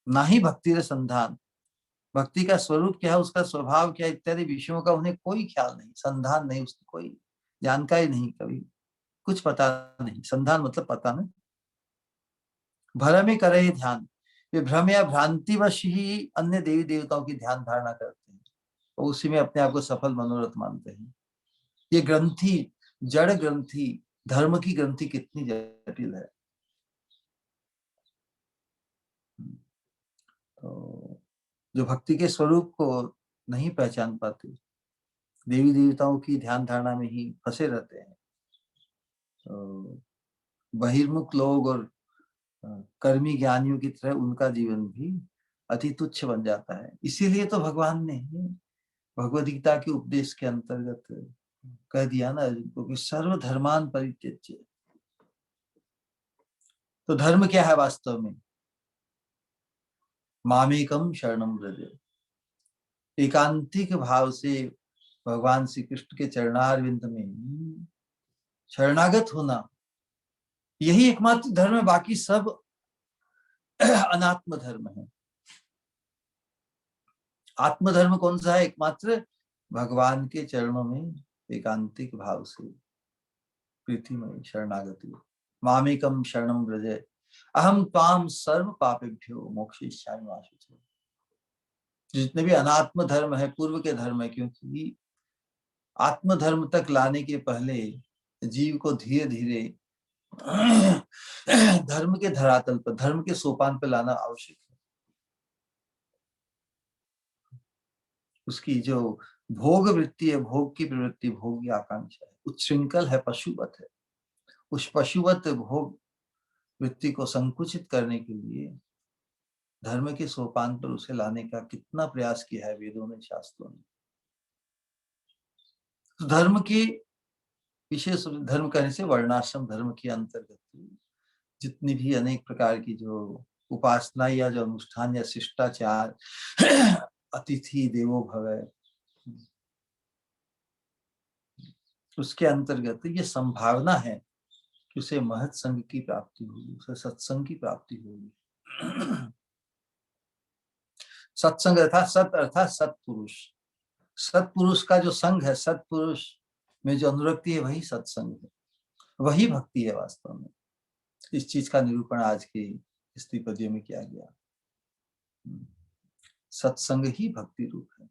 [SPEAKER 1] ना ही भक्ति रे संधान, भक्ति का स्वरूप क्या है, उसका स्वभाव क्या, इत्यादि विषयों का उन्हें कोई ख्याल नहीं, संधान नहीं, उसकी कोई जानकारी नहीं, कभी कुछ पता नहीं। संधान मतलब पता नहीं। भ्रम में करे ध्यान, वे भ्रम या भ्रांतिवश ही अन्य देवी देवताओं की ध्यान धारणा करते हैं और उसी में अपने आप को सफल मनोरथ मानते हैं। ये ग्रंथि, जड़ ग्रंथि, धर्म की ग्रंथि कितनी जटिल है। तो जो भक्ति के स्वरूप को नहीं पहचान पाते, देवी देवताओं की ध्यान धारणा में ही फंसे रहते हैं, तो बहिर्मुख लोग और कर्मी ज्ञानियों की तरह उनका जीवन भी अति तुच्छ बन जाता है। इसीलिए तो भगवान ने भगवद गीता के उपदेश के अंतर्गत कह दिया ना कि सर्वधर्मान परित्यज्य। तो धर्म क्या है वास्तव में? मामेकम शरणम व्रज, एकांतिक भाव से भगवान श्री कृष्ण के चरणारविंद में शरणागत होना, यही एकमात्र धर्म है। बाकी सब अनात्म धर्म है। आत्मधर्म कौन सा है? एकमात्र भगवान के चरणों में एकांतिक भाव से प्रीति में शरणागति। मामेकम शरणम व्रज अहम त्वाम सर्व पापेभ्यो मोक्षयिष्यामि मा शुचः। जितने भी अनात्म धर्म है, पूर्व के धर्म है, क्योंकि आत्म धर्म तक लाने के पहले जीव को धीरे धीरे धर्म के धरातल पर, धर्म के सोपान पर लाना आवश्यक है। उसकी जो भोग वृत्ति है, भोग की प्रवृत्ति, भोग की आकांक्षा है, उच्छृंखल है, पशुवत है। उस पशुवत भोग वृत्ति को संकुचित करने के लिए धर्म के सोपान पर उसे लाने का कितना प्रयास किया है वेदों ने, शास्त्रों ने। तो धर्म की विशेष धर्म करने से वर्णाश्रम धर्म के अंतर्गत जितनी भी अनेक प्रकार की जो उपासना या जो अनुष्ठान या शिष्टाचार, अतिथि देवो भव, उसके अंतर्गत ये संभावना है कि उसे महत् संग की प्राप्ति होगी, उसे सत्संग की प्राप्ति होगी। सत्संग अर्थात सत अर्थात सत्पुरुष। सत्पुरुष का जो संग है, सत्पुरुष में जो अनुरक्ति है, वही सत्संग है, वही भक्ति है वास्तव में। इस चीज का निरूपण आज की स्त्री पद्य में किया गया। सत्संग ही भक्ति रूप है।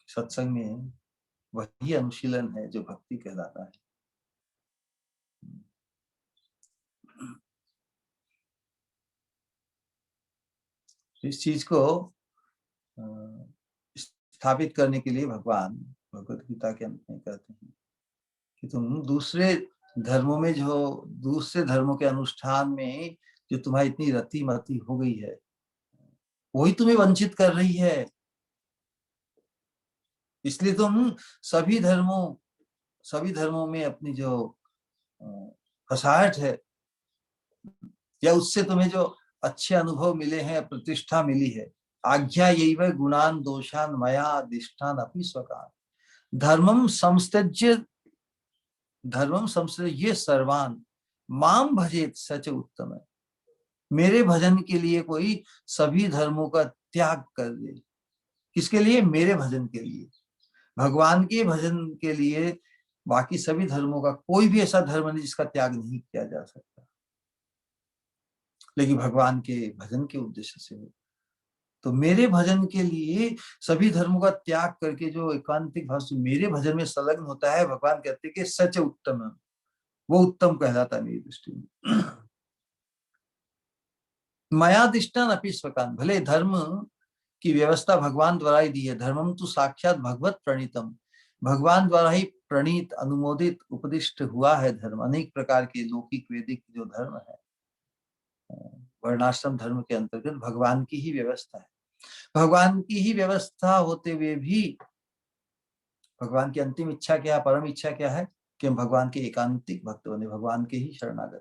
[SPEAKER 1] सत्संग में वही अनुशीलन है जो भक्ति कहलाता है। इस चीज को स्थापित करने के लिए भगवान भगवत गीता के अंत में कहते हैं कि तुम दूसरे धर्मों में, जो दूसरे धर्मों के अनुष्ठान में जो तुम्हारी इतनी रति मति हो गई है, वही तुम्हें वंचित कर रही है। इसलिए तुम सभी धर्मों में अपनी जो फसाहट है, या उससे तुम्हें जो अच्छे अनुभव मिले हैं, प्रतिष्ठा मिली है, आज्ञा यैव गुणान दोषान मया अधिष्ठान अपि स्वकान धर्मम संस्तज्य सर्वान माम भजेत सच उत्तम है। मेरे भजन के लिए कोई सभी धर्मों का त्याग कर दे। किसके लिए? मेरे भजन के लिए, भगवान के भजन के लिए। बाकी सभी धर्मों का कोई भी ऐसा धर्म नहीं जिसका त्याग नहीं किया जा सकता, लेकिन भगवान के भजन के उद्देश्य से हो। तो मेरे भजन के लिए सभी धर्मों का त्याग करके जो एकांतिक भाव से मेरे भजन में संलग्न होता है, भगवान कहते हैं कि सच उत्तम है, वो उत्तम कहलाता है मेरी दृष्टि में। मयादिष्टान अपि स्वकान, भले धर्म की व्यवस्था भगवान द्वारा ही दी है। धर्मम तो साक्षात भगवत प्रणीतम, भगवान द्वारा ही प्रणीत, अनुमोदित, उपदिष्ट हुआ है धर्म। अनेक प्रकार के लौकिक वैदिक जो धर्म है, वर्णाश्रम धर्म के अंतर्गत भगवान की ही व्यवस्था है। भगवान की ही व्यवस्था होते हुए भी भगवान की अंतिम इच्छा क्या है, परम इच्छा क्या है कि हम भगवान के एकांतिक भक्त बने, भगवान के ही शरणागत हो।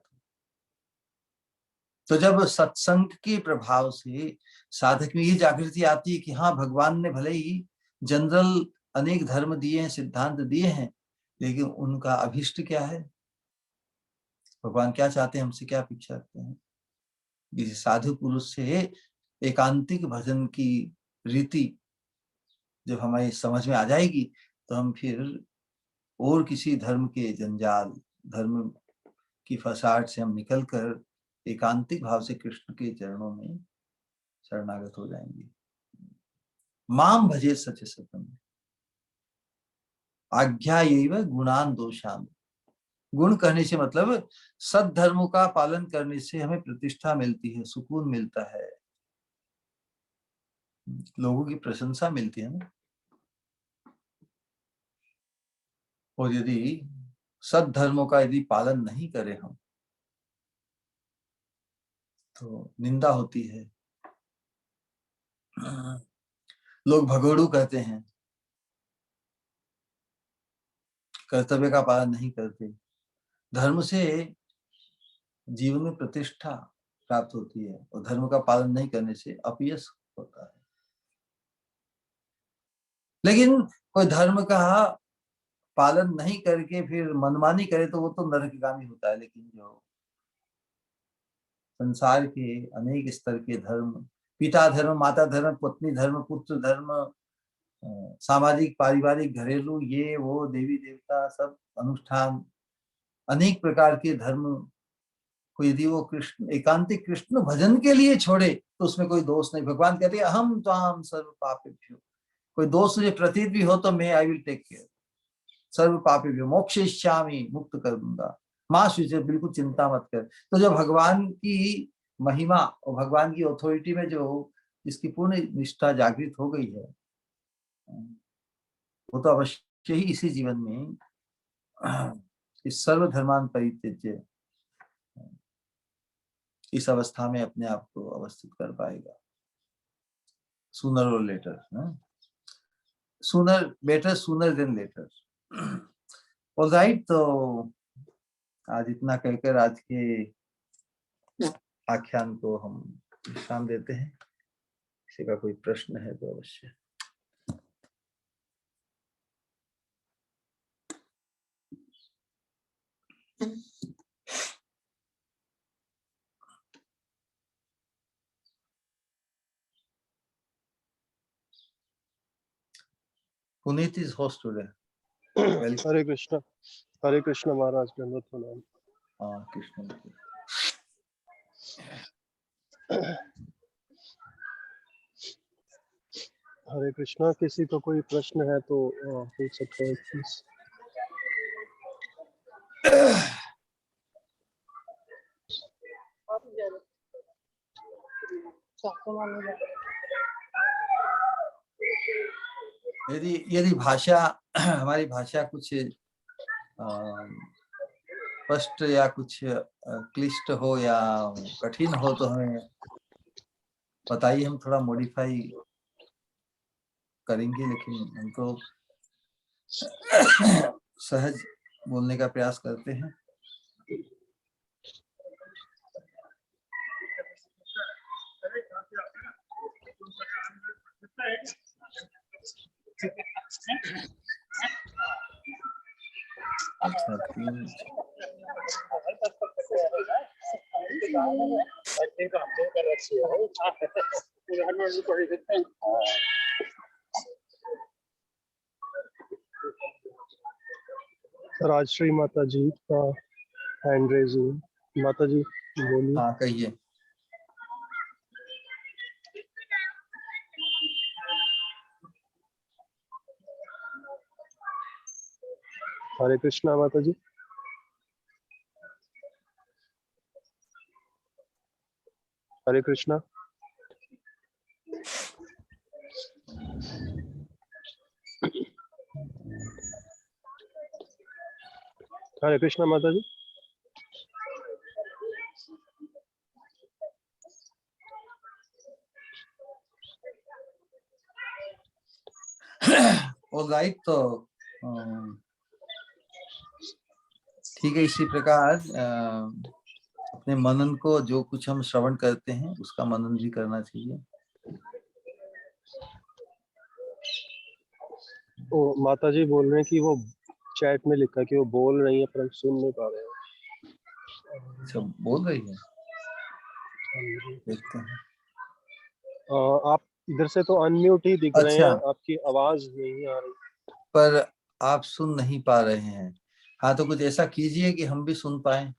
[SPEAKER 1] तो जब सत्संग के प्रभाव से साधक में ये जागृति आती है कि हाँ, भगवान ने भले ही जनरल अनेक धर्म दिए हैं, सिद्धांत दिए हैं, लेकिन उनका अभिष्ट क्या है, भगवान क्या चाहते हैं, हमसे क्या अपेक्षा रखते हैं। किसी साधु पुरुष से एकांतिक भजन की रीति जब हमारी समझ में आ जाएगी, तो हम फिर और किसी धर्म के जंजाल, धर्म की फसाड से हम निकलकर एकांतिक भाव से कृष्ण के चरणों में शरणागत हो जाएंगे। माम भजे सच सतम, आज्ञा एवं गुणान दोषान। गुण कहने से मतलब सद धर्मों का पालन करने से हमें प्रतिष्ठा मिलती है, सुकून मिलता है, लोगों की प्रशंसा मिलती है ना। और यदि सद धर्मों का यदि पालन नहीं करें हम, तो निंदा होती है, लोग भगोड़ू कहते हैं, कर्तव्य का पालन नहीं करते। धर्म से जीवन में प्रतिष्ठा प्राप्त होती है, और धर्म का पालन नहीं करने से अपयश होता है। लेकिन कोई धर्म का पालन नहीं करके फिर मनमानी करे तो वो तो नरकगामी होता है। लेकिन जो संसार के अनेक स्तर के धर्म, पिता धर्म, माता धर्म, पत्नी धर्म, पुत्र धर्म, सामाजिक, पारिवारिक, घरेलू, ये वो देवी देवता सब अनुष्ठान, अनेक प्रकार के धर्म को यदि वो कृष्ण एकांतिक कृष्ण भजन के लिए छोड़े तो उसमें कोई दोष नहीं। भगवान कहते हैं हम त्वाम सर्व पापेभ्यो, कोई दोष मुझे प्रतीत भी हो तो मैं आई विल टेक केयर, सर्व पापेभ्यो मोक्षयिष्यामि, मुक्त कर दूंगा, माँ शुचि, बिल्कुल चिंता मत कर। तो जो भगवान की महिमा और भगवान की अथॉरिटी में जो जिसकी पूर्ण निष्ठा जागृत हो गई है, वो तो अवश्य ही इसी जीवन में इस सर्वधर्मान परित्यज्य इस अवस्था में अपने आप को अवस्थित कर पाएगा, सूनर और later, sooner, better sooner than later. Alright, तो आज इतना कहकर आज के आख्यान को हम विश्राम देते हैं। किसी का कोई प्रश्न है तो अवश्य। Puneet is host today.
[SPEAKER 2] हरे कृष्ण महाराज के अंदर प्रणाम।
[SPEAKER 1] हाँ कृष्ण।
[SPEAKER 2] हरे कृष्णा, किसी का कोई प्रश्न है तो पूछ सकते हैं प्लीज।
[SPEAKER 1] यदि भाषा हमारी भाषा कुछ स्पष्ट या कुछ क्लिष्ट हो या कठिन हो तो हमें बताइए, हम थोड़ा मॉडिफाई करेंगे, लेकिन हम तो सहज बोलने का प्रयास करते हैं।
[SPEAKER 2] राजश्री माता जी का हैंड रेजिंग। माता जी बोलिए।
[SPEAKER 1] हाँ कहिए।
[SPEAKER 2] हरे कृष्णा माता जी। हरे कृष्णा। हरे कृष्णा माता जी।
[SPEAKER 1] ऑलराइट, तो ठीक है। इसी प्रकार अपने मनन को, जो कुछ हम श्रवण करते हैं उसका मनन भी करना चाहिए।
[SPEAKER 2] ओ माता जी बोल रहे हैं कि वो चैट में लिखा कि वो बोल रही है पर हम सुन नहीं पा रहे हैं।
[SPEAKER 1] अच्छा, बोल रही है, देखते हैं।
[SPEAKER 2] आप इधर से तो अनम्यूट ही दिख रहे
[SPEAKER 1] अच्छा,
[SPEAKER 2] हैं, आपकी आवाज नहीं आ रही।
[SPEAKER 1] पर आप सुन नहीं पा रहे हैं। हाँ, तो कुछ ऐसा कीजिए कि हम भी सुन पाए।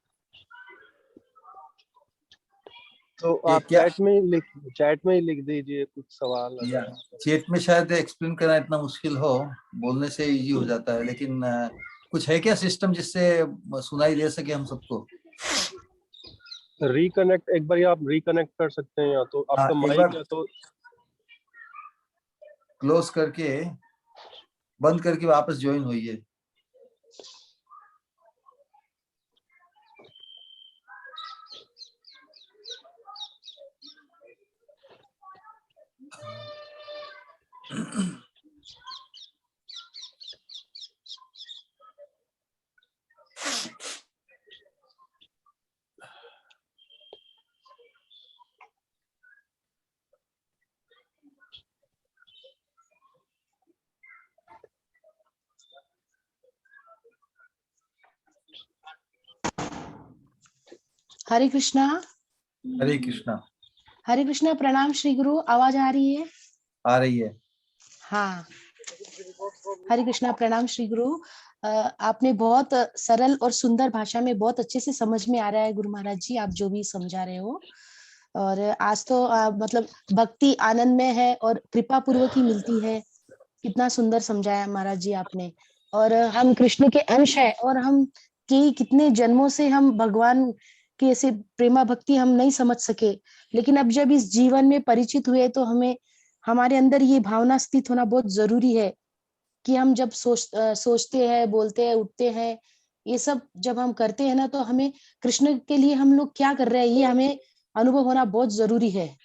[SPEAKER 2] तो आप चैट में ही लिख दीजिए कुछ सवाल।
[SPEAKER 1] या चैट में शायद एक्सप्लेन करना इतना मुश्किल हो, बोलने से इजी हो जाता है, लेकिन कुछ है क्या सिस्टम जिससे सुनाई दे सके हम सबको?
[SPEAKER 2] रिकनेक्ट, एक बार आप रिकनेक्ट कर सकते हैं, या तो आपका माइक या तो
[SPEAKER 1] क्लोज करके बंद करके वापस ज्वाइन होइए।
[SPEAKER 3] हरे कृष्णा।
[SPEAKER 1] हरे कृष्णा।
[SPEAKER 3] हरे कृष्णा, प्रणाम श्री गुरु। आवाज आ रही है?
[SPEAKER 1] आ रही है।
[SPEAKER 3] हाँ, हरे कृष्णा, प्रणाम श्री गुरु। आपने बहुत सरल और सुंदर भाषा में बहुत अच्छे से समझ में आ रहा है गुरु महाराज जी, आप जो भी समझा रहे हो। और आज तो मतलब भक्ति आनंद में है और कृपा पूर्वक ही मिलती है। कितना सुंदर समझाया महाराज जी आपने। और हम कृष्ण के अंश है और हम कितने जन्मों से हम भगवान की ऐसे प्रेमा भक्ति हम नहीं समझ सके, लेकिन अब जब इस जीवन में परिचित हुए तो हमें हमारे अंदर ये भावना स्थित होना बहुत जरूरी है कि हम जब सोचते हैं, बोलते हैं, उठते हैं, ये सब जब हम करते हैं ना, तो हमें कृष्ण के लिए हम लोग क्या कर रहे हैं ये हमें अनुभव होना बहुत जरूरी है।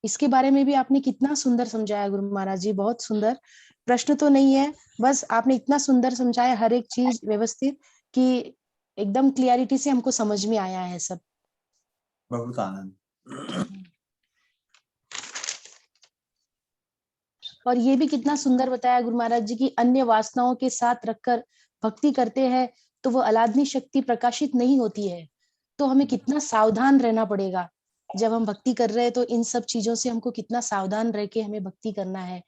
[SPEAKER 3] इसके बारे में भी आपने कितना सुंदर समझाया गुरु महाराज जी, बहुत सुंदर। प्रश्न तो नहीं है, बस आपने इतना सुंदर समझाया हर एक चीज व्यवस्थित कि एकदम क्लियरिटी से हमको समझ में आया है सब।
[SPEAKER 1] बहुत आनंद।
[SPEAKER 3] और ये भी कितना सुंदर बताया गुरु महाराज जी की अन्य वासनाओं के साथ रखकर भक्ति करते हैं तो वो अलादनी शक्ति प्रकाशित नहीं होती है। तो हमें कितना सावधान रहना पड़ेगा जब हम भक्ति कर रहे हैं, तो इन सब चीजों से हमको कितना सावधान रह के हमें भक्ति करना है।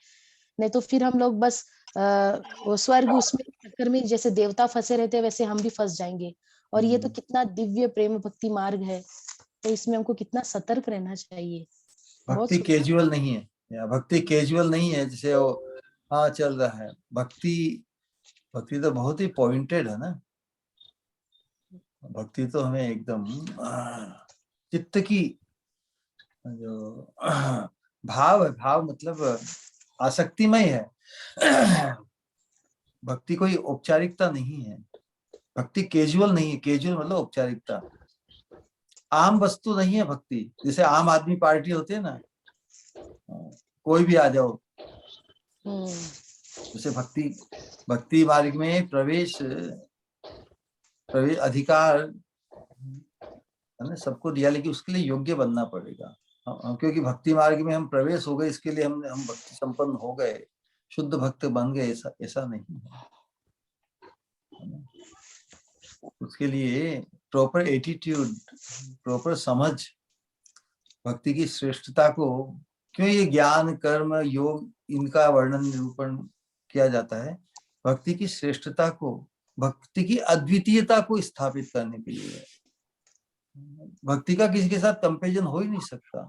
[SPEAKER 3] नहीं तो फिर हम लोग बस वो स्वर्ग उसमें चक्कर में जैसे देवता फंसे रहते हैं वैसे हम भी फंस जाएंगे। और ये तो कितना दिव्य प्रेम भक्ति मार्ग है, तो इसमें हमको कितना सतर्क रहना चाहिए। बहुत
[SPEAKER 1] भक्ति कैजुअल नहीं है, या भक्ति कैजुअल नहीं है जैसे वो हाँ चल रहा है। भक्ति भक्ति तो बहुत ही पॉइंटेड है ना। भक्ति तो हमें एकदम चित्त की जो भाव है, भाव मतलब आसक्तिमय है। भक्ति कोई औपचारिकता नहीं है, भक्ति कैजुअल नहीं है। कैजुअल मतलब औपचारिकता, आम वस्तु नहीं है भक्ति। जैसे आम आदमी पार्टी होती है ना, कोई भी आ जाओ। जैसे भक्ति मार्ग में प्रवेश अधिकार है ना सबको दिया, लेकिन उसके लिए योग्य बनना पड़ेगा। क्योंकि भक्ति मार्ग में हम प्रवेश हो गए इसके लिए हम भक्ति संपन्न हो गए, शुद्ध भक्त बन गए, ऐसा नहीं है। उसके लिए प्रॉपर एटीट्यूड, प्रॉपर समझ, भक्ति की श्रेष्ठता को, क्यों ये ज्ञान कर्म योग इनका वर्णन निरूपण किया जाता है, भक्ति की श्रेष्ठता को, भक्ति की अद्वितीयता को स्थापित करने के लिए। भक्ति का किसी के साथ कंपेरिजन हो ही नहीं सकता।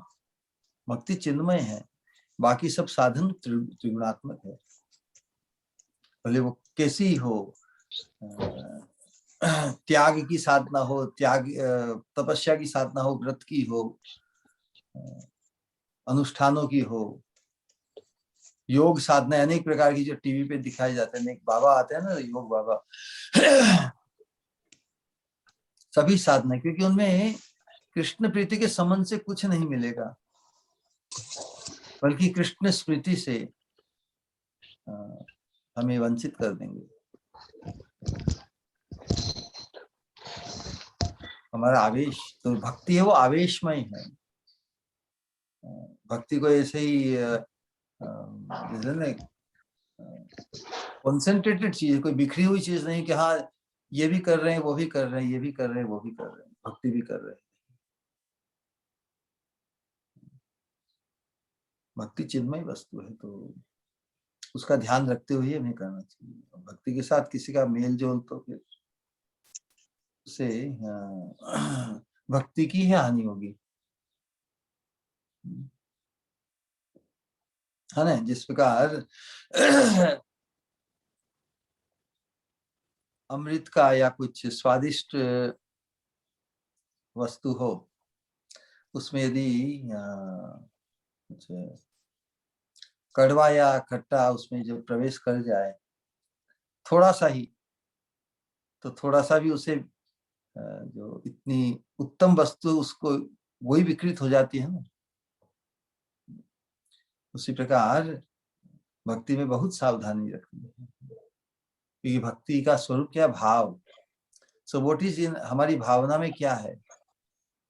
[SPEAKER 1] भक्ति चिन्मय है, बाकी सब साधन त्रिगुणात्मक है। भले वो कैसी हो, त्याग की साधना हो, तपस्या की साधना हो, व्रत की हो, अनुष्ठानों की हो, योग साधना अनेक प्रकार की जो टीवी पे दिखाई जाते हैं, एक बाबा आते हैं ना, योग बाबा। सभी साधना, क्योंकि उनमें कृष्ण प्रीति के संबंध से कुछ नहीं मिलेगा, बल्कि कृष्ण स्मृति से हमें वंचित कर देंगे। हमारा आवेश तो भक्ति है, वो आवेशमय है। भक्ति को ऐसे ही कॉन्सेंट्रेटेड चीज, कोई बिखरी हुई चीज नहीं कि हाँ ये भी कर रहे हैं, वो भी कर रहे हैं, ये भी कर रहे हैं, वो भी कर रहे हैं, भक्ति भी कर रहे हैं। भक्ति चिन्मय वस्तु है, तो उसका ध्यान रखते हुए हमें करना चाहिए। भक्ति के साथ किसी का मेल जोल तो फिर उससे भक्ति की ही हानि होगी, है ना। जिस प्रकार अमृत का या कुछ स्वादिष्ट वस्तु हो, उसमें यदि कुछ कड़वा या खट्टा उसमें जब प्रवेश कर जाए थोड़ा सा ही, तो थोड़ा सा भी उसे जो इतनी उत्तम वस्तु उसको वही विकृत हो जाती है ना। उसी प्रकार भक्ति में बहुत सावधानी रखनी है, क्योंकि भक्ति का स्वरूप क्या, भाव। सो व्हाट इज इन, हमारी भावना में क्या है।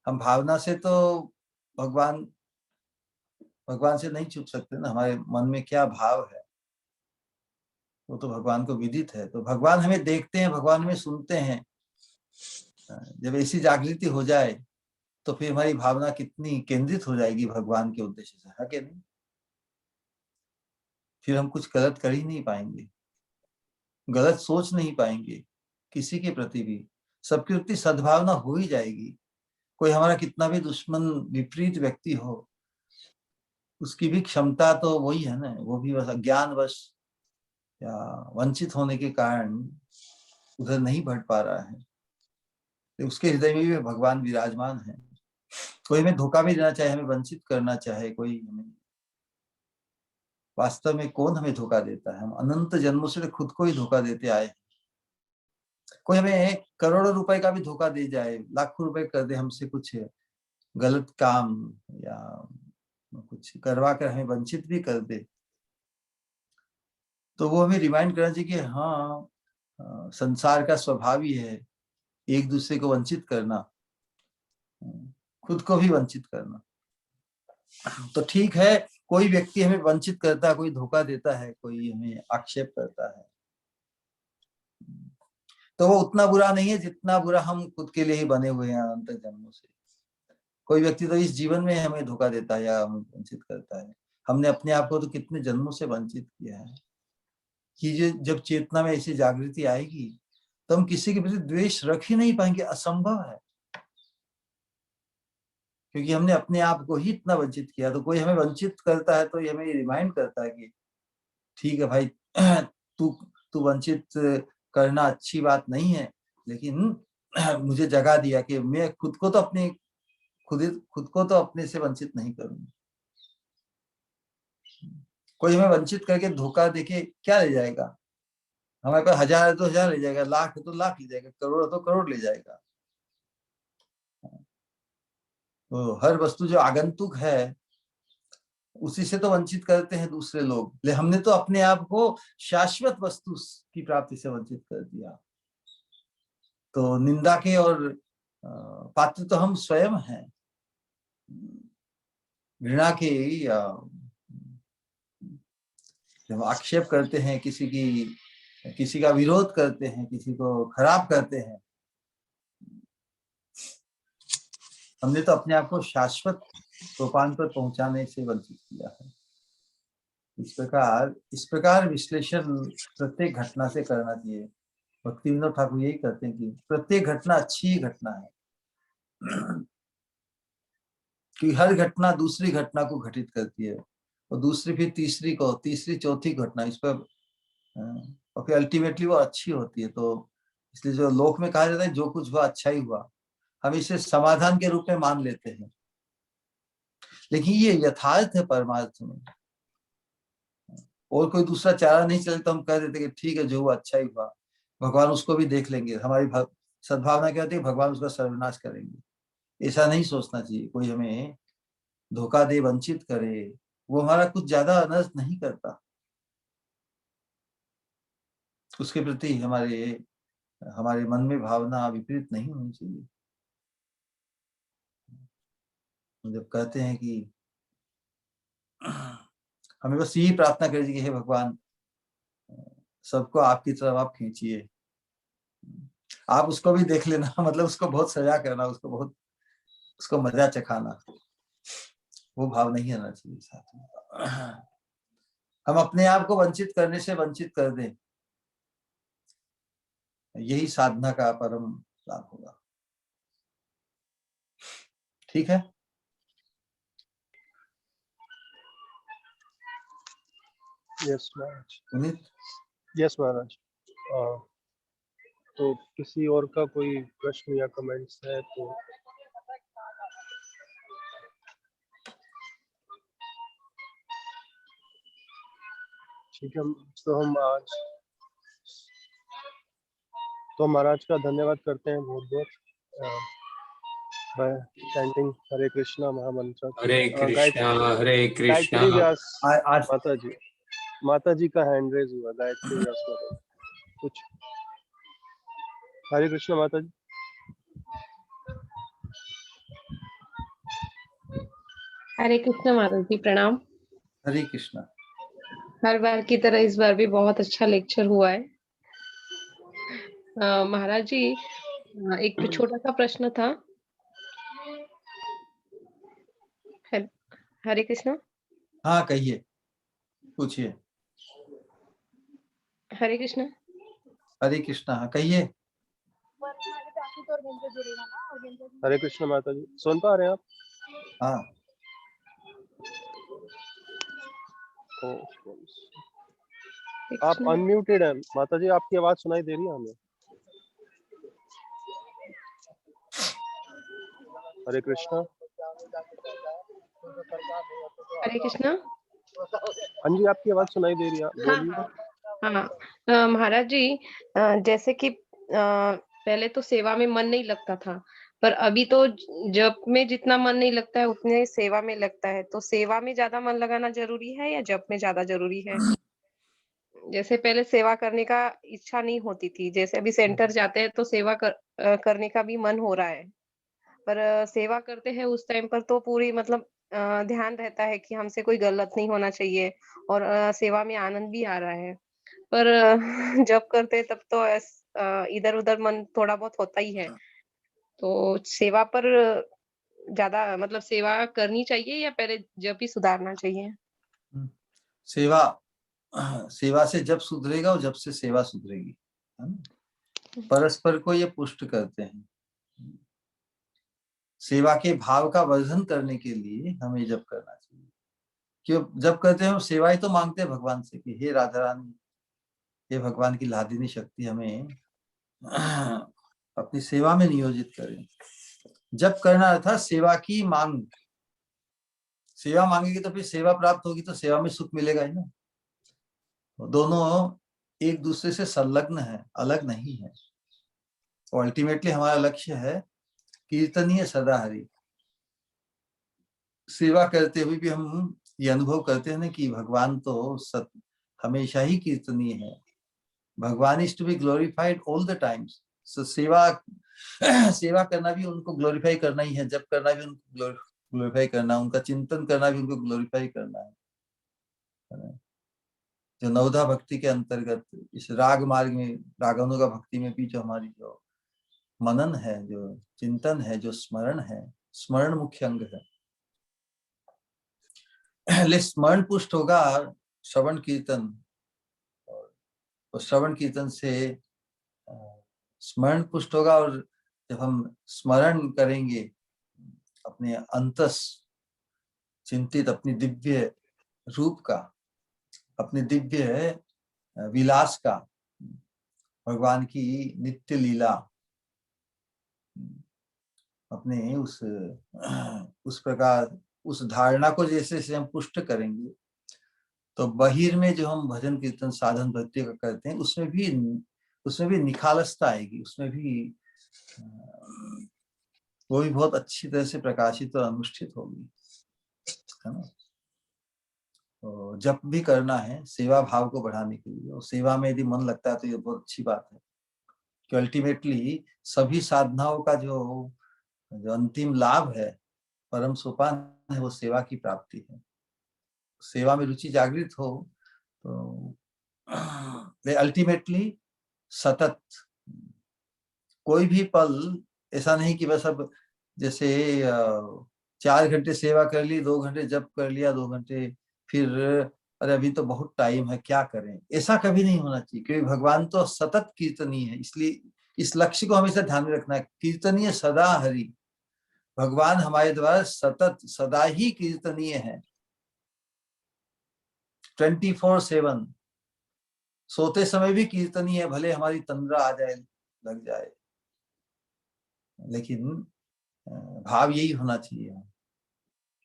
[SPEAKER 1] हम भावना से तो भगवान से नहीं छुप सकते ना। हमारे मन में क्या भाव है वो तो भगवान को विदित है। तो भगवान हमें देखते हैं, भगवान हमें सुनते हैं। जब ऐसी जागृति हो जाए तो फिर हमारी भावना कितनी केंद्रित हो जाएगी भगवान के उद्देश्य से, है कि नहीं। फिर हम कुछ गलत कर ही नहीं पाएंगे, गलत सोच नहीं पाएंगे किसी के प्रति भी, सबके प्रति सद्भावना हो ही जाएगी। कोई हमारा कितना भी दुश्मन विपरीत व्यक्ति हो, उसकी भी क्षमता तो वही है ना, वो भी बस अज्ञानवश या वंचित होने के कारण उधर नहीं बढ़ पा रहा है, तो उसके हृदय में भी भगवान विराजमान है। कोई हमें धोखा भी देना चाहे, हमें वंचित करना चाहे, कोई हमें, वास्तव में कौन हमें धोखा देता है? हम अनंत जन्मों से खुद को ही धोखा देते आए। कोई हमें करोड़ों रुपए का भी धोखा दे जाए, लाखों रुपए कर दे, हमसे कुछ गलत काम या कुछ करवा कर हमें वंचित भी कर दे, तो वो हमें रिमाइंड करना चाहिए कि हाँ, संसार का स्वभाव ही है एक दूसरे को वंचित करना, खुद को भी वंचित करना। तो ठीक है, कोई व्यक्ति हमें वंचित करता है, कोई धोखा देता है, कोई हमें आक्षेप करता है, तो वो उतना बुरा नहीं है जितना बुरा हम खुद के लिए ही बने हुए हैं अनंत जन्मों से। कोई व्यक्ति तो इस जीवन में हमें धोखा देता है या हमें वंचित करता है, हमने अपने आप को तो कितने जन्मों से वंचित किया है। कि जब चेतना में ऐसी जागृति आएगी तो हम किसी के प्रति द्वेष रख ही नहीं पाएंगे, असंभव है, क्योंकि हमने अपने आप को ही इतना वंचित किया। तो कोई हमें वंचित करता है तो ये हमें रिमाइंड करता है कि ठीक है भाई, तू वंचित करना अच्छी बात नहीं है, लेकिन मुझे जगा दिया कि मैं खुद को तो अपने से वंचित नहीं करूंगा। कोई हमें वंचित करके धोखा देके क्या ले जाएगा? हमारे पास 1000 है तो 1000 ले जाएगा, लाख है तो लाख ले जाएगा, करोड़ है तो करोड़ ले जाएगा। तो हर वस्तु जो आगंतुक है उसी से तो वंचित करते हैं दूसरे लोग, ले हमने तो अपने आप को शाश्वत वस्तु की प्राप्ति से वंचित कर दिया। तो निंदा के और पात्र तो हम स्वयं हैं। घृणा के या जब आक्षेप करते हैं, किसी का विरोध करते हैं, किसी को खराब करते हैं, हमने तो अपने आप को शाश्वत सोपान पर पहुंचाने से वंचित किया है। इस प्रकार विश्लेषण प्रत्येक घटना से करना चाहिए। भक्ति विनोद ठाकुर यही करते हैं कि प्रत्येक घटना अच्छी घटना है, कि हर घटना दूसरी घटना को घटित करती है, और दूसरी फिर तीसरी को, तीसरी चौथी घटना, इस पर और फिर अल्टीमेटली वो अच्छी होती है। तो इसलिए जो लोक में कहा जाता है जो कुछ हुआ अच्छा ही हुआ, हम इसे समाधान के रूप में मान लेते हैं, लेकिन ये यथार्थ है परमार्थ में। और कोई दूसरा चारा नहीं चले तो हम कह देते कि ठीक है, जो हुआ अच्छा ही हुआ, भगवान उसको भी देख लेंगे। हमारी सद्भावना क्या होती है, भगवान उसका सर्वनाश करेंगे। ऐसा नहीं सोचना चाहिए। कोई हमें धोखा दे, वंचित करे, वो हमारा कुछ ज्यादा अनर्थ नहीं करता, उसके प्रति हमारे मन में भावना विपरीत नहीं होनी चाहिए। जब कहते हैं कि हमें बस यही प्रार्थना करें कि हे भगवान, सबको आपकी तरफ आप खींचिए, आप उसको भी देख लेना, मतलब उसको बहुत सजा करना, उसको मजा चखाना, वो भाव नहीं आना चाहिए साथ में। हम अपने आप को वंचित करने से वंचित कर दें, यही साधना का परम लाभ होगा। ठीक है,
[SPEAKER 2] यस महाराज।
[SPEAKER 1] पुनीत।
[SPEAKER 2] यस महाराज। तो किसी और का कोई प्रश्न या कमेंट्स है तो ठीक है। तो महाराज का धन्यवाद करते हैं बहुत बहुत चैंटिंग हरे कृष्णा महामंत्र।
[SPEAKER 4] हरे कृष्णा
[SPEAKER 2] गायत्री व्यास
[SPEAKER 1] आज
[SPEAKER 2] माता जी का हैंड रेज हुआ। गायत्री व्यास कुछ। हरे कृष्णा माता जी।
[SPEAKER 5] हरे कृष्ण महाराज जी, प्रणाम।
[SPEAKER 1] हरे कृष्णा।
[SPEAKER 5] हर बार की तरह इस बार भी बहुत अच्छा लेक्चर हुआ है। महाराज जी, एक छोटा सा प्रश्न था। हरे कृष्णा।
[SPEAKER 1] हाँ कहिए, पूछिए।
[SPEAKER 5] हरे कृष्णा।
[SPEAKER 1] हरे कृष्णा। हाँ, कहिए।
[SPEAKER 2] हरे कृष्ण माता जी, सुन पा रहे हैं आप?
[SPEAKER 1] हाँ,
[SPEAKER 2] आप
[SPEAKER 5] कृष्णा।
[SPEAKER 2] अनम्यूटेड हैं माता जी, आपकी आवाज सुनाई दे रही है हमें। हरे कृष्णा।
[SPEAKER 5] हरे कृष्णा।
[SPEAKER 2] हाँ जी, आपकी आवाज सुनाई दे रही है,
[SPEAKER 5] हाँ
[SPEAKER 2] बोलिए।
[SPEAKER 5] हाँ हाँ। महाराज जी, जैसे कि पहले तो सेवा में मन नहीं लगता था, पर अभी तो जप में जितना मन नहीं लगता है उतने सेवा में लगता है। तो सेवा में ज्यादा मन लगाना जरूरी है या जप में ज्यादा जरूरी है? जैसे पहले सेवा करने का इच्छा नहीं होती थी, जैसे अभी सेंटर जाते हैं तो सेवा करने का भी मन हो रहा है, पर सेवा करते हैं उस टाइम पर तो पूरी मतलब ध्यान रहता है कि हमसे कोई गलत नहीं होना चाहिए, और सेवा में आनंद भी आ रहा है। पर जब करते हैं तब तो इधर-उधर मन थोड़ा बहुत होता ही है। तो सेवा पर ज़्यादा मतलब सेवा करनी चाहिए या पहले जब ही सुधारना चाहिए?
[SPEAKER 1] सेवा, सेवा से जब सुधरेगा और जब से सेवा सुधरेगी, है ना? परस्पर को ये पुष्ट करते हैं। सेवा के भाव का वर्धन करने के लिए हमें जब करना चाहिए। क्यों जब करते हैं हम सेवा ही तो मांगते हैं भगवान से कि हे राधा रानी, हे भगवान की लादिनी शक्ति हमें अपनी सेवा में नियोजित करें। जब करना था सेवा की मांग, सेवा मांगेगी तो फिर सेवा प्राप्त होगी, तो सेवा में सुख मिलेगा ही ना। दोनों एक दूसरे से संलग्न है, अलग नहीं है। और अल्टीमेटली हमारा लक्ष्य है कीर्तनीय सदा हरि। सेवा करते हुए भी हम ये अनुभव करते हैं ना कि भगवान तो हमेशा ही कीर्तनीय है। Bhagwan is to be glorified all the times. So सेवा सेवा करना भी उनको ग्लोरीफाई करना ही है, जब करना भी उनको ग्लोरीफाई करना, उनका चिंतन करना भी उनको ग्लोरीफाई करना है। जो नवधा भक्ति के अंतर्गत इस राग मार्ग में, रागानुगा भक्ति में भी जो हमारी जो मनन है, जो चिंतन है, जो स्मरण है, स्मरण मुख्य अंग है। स्मरण पुष्ट होगा श्रवण कीर्तन, और श्रवण कीर्तन से स्मरण पुष्ट होगा। और जब हम स्मरण करेंगे अपने अंतस चिंतित अपनी दिव्य रूप का, अपने दिव्य विलास का, भगवान की नित्य लीला, अपने उस प्रकार उस धारणा को जैसे से हम पुष्ट करेंगे, तो बहिर में जो हम भजन कीर्तन साधन भक्ति का करते हैं उसमें भी निखालसता आएगी, उसमें भी वो भी बहुत अच्छी तरह से प्रकाशित और अनुष्ठित होगी, है ना। तो जब भी करना है सेवा भाव को बढ़ाने के लिए, और सेवा में यदि मन लगता है तो ये बहुत अच्छी बात है कि अल्टीमेटली सभी साधनाओं का जो अंतिम लाभ है, परम सोपान है, वो सेवा की प्राप्ति है। सेवा में रुचि जागृत हो तो अल्टीमेटली सतत कोई भी पल ऐसा नहीं कि बस अब जैसे 4 घंटे सेवा कर ली, 2 घंटे जप कर लिया, 2 घंटे फिर अरे अभी तो बहुत टाइम है क्या करें, ऐसा कभी नहीं होना चाहिए। क्योंकि भगवान तो सतत कीर्तनीय है, इसलिए इस लक्ष्य को हमेशा ध्यान में रखना है। कीर्तनीय सदा हरि, भगवान हमारे द्वारा सतत सदा ही कीर्तनीय है, 24/7। सोते समय भी कीर्तनीय है, भले हमारी तंद्रा आ जाए, लग जाए, लेकिन भाव यही होना चाहिए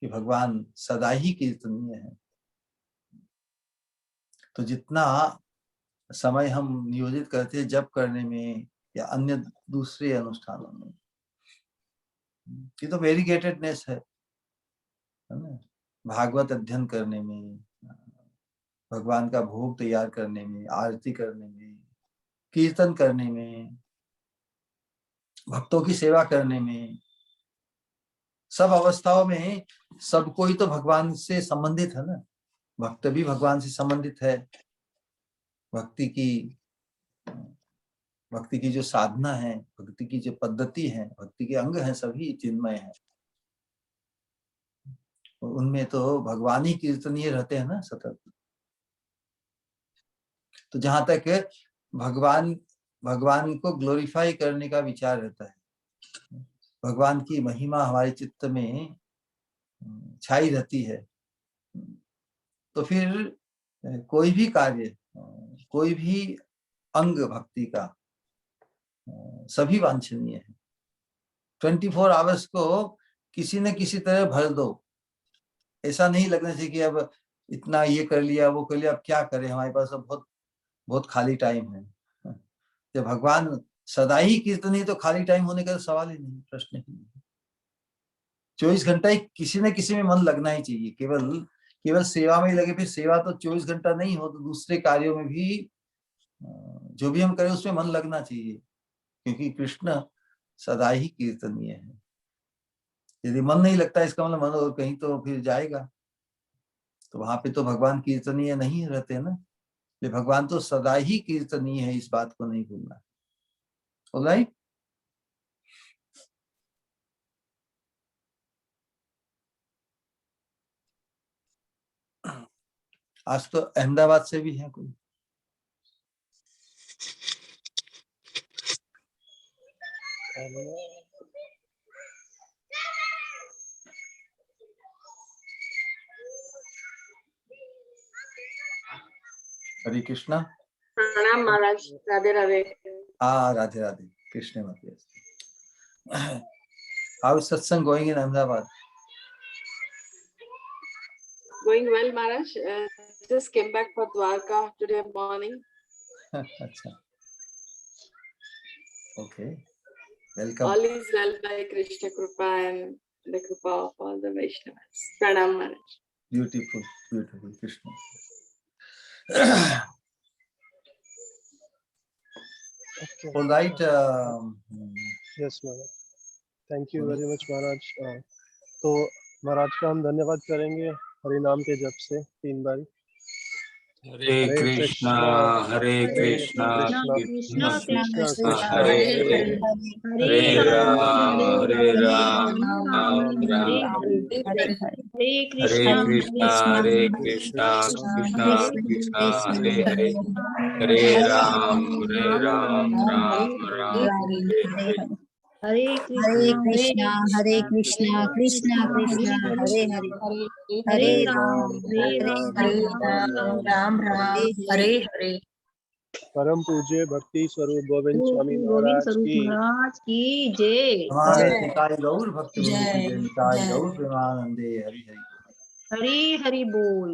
[SPEAKER 1] कि भगवान सदा ही कीर्तनीय है। तो जितना समय हम नियोजित करते हैं जप करने में या अन्य दूसरे अनुष्ठानों में, ये तो वेरीगेटेडनेस है ना। भागवत अध्ययन करने में, भगवान का भोग तैयार करने में, आरती करने में, कीर्तन करने में, भक्तों की सेवा करने में, सब अवस्थाओं में सब कोई तो भगवान से संबंधित है ना। भक्त भी भगवान से संबंधित है। भक्ति की जो साधना है, भक्ति की जो पद्धति है, भक्ति के अंग हैं, सभी चिन्मय है। उनमें तो भगवान ही कीर्तनीय रहते हैं ना सतत। तो जहां तक भगवान को ग्लोरीफाई करने का विचार रहता है, भगवान की महिमा हमारे चित्त में छाई रहती है, तो फिर कोई भी कार्य, कोई भी अंग भक्ति का सभी वांछनीय है। 24 आवर्स को किसी न किसी तरह भर दो। ऐसा नहीं लगना चाहिए कि अब इतना ये कर लिया वो कर लिया, अब क्या करें, हमारे पास अब बहुत बहुत खाली टाइम है। जब भगवान सदा ही कीर्तनी तो खाली टाइम होने का सवाल ही नहीं, प्रश्न ही नहीं। 24 घंटा ही किसी न किसी में मन लगना ही चाहिए। केवल सेवा में ही लगे, फिर सेवा तो 24 घंटा नहीं हो, तो दूसरे कार्यों में भी जो भी हम करें उसमें मन लगना चाहिए, क्योंकि कृष्ण सदा ही कीर्तनीय है। यदि मन नहीं लगता इसका मतलब मन और कहीं तो फिर जाएगा, तो वहां पे तो भगवान कीर्तनीय नहीं रहते ना। ये भगवान तो सदा ही कीर्तनीय है, इस बात को नहीं भूलना। ऑलराइट, आज तो अहमदाबाद से भी है कोई? हरे कृष्णा।
[SPEAKER 4] प्रणाम महाराज, राधे राधे।
[SPEAKER 1] राधे राधे, कृष्ण मते। How is satsang going in Ahmedabad?
[SPEAKER 4] Going well, Maharaj. Just came back for Dwarka today morning.
[SPEAKER 1] अच्छा, okay, welcome.
[SPEAKER 4] All is well by Krishna Kripa and the Kripa of all the Vaishnavas. Pranam, Maharaj.
[SPEAKER 1] Beautiful, beautiful, Krishna.
[SPEAKER 2] Okay.
[SPEAKER 1] All right.
[SPEAKER 2] Yes Maharaj, thank you very much Maharaj. तो महाराज का हम धन्यवाद करेंगे हरि नाम के जप से 3 बारी।
[SPEAKER 6] हरे कृष्णा हरे कृष्णा कृष्णा कृष्णा हरे हरे, हरे राम राम हरे कृष्णा कृष्णा कृष्णा हरे हरे, हरे राम राम राम हरे हरे।
[SPEAKER 7] हरे कृष्णा कृष्णा कृष्णा हरे हरे, हरे राम राम हरे हरे।
[SPEAKER 2] परम पूज्य भक्ति स्वरूप गोविंद स्वामी महाराज की
[SPEAKER 7] जय।
[SPEAKER 1] हमारे निताय गौर भक्त वृंद की जय, निताय गौर प्रेमानंदे। हरि हरि।
[SPEAKER 7] हरि हरि बोल।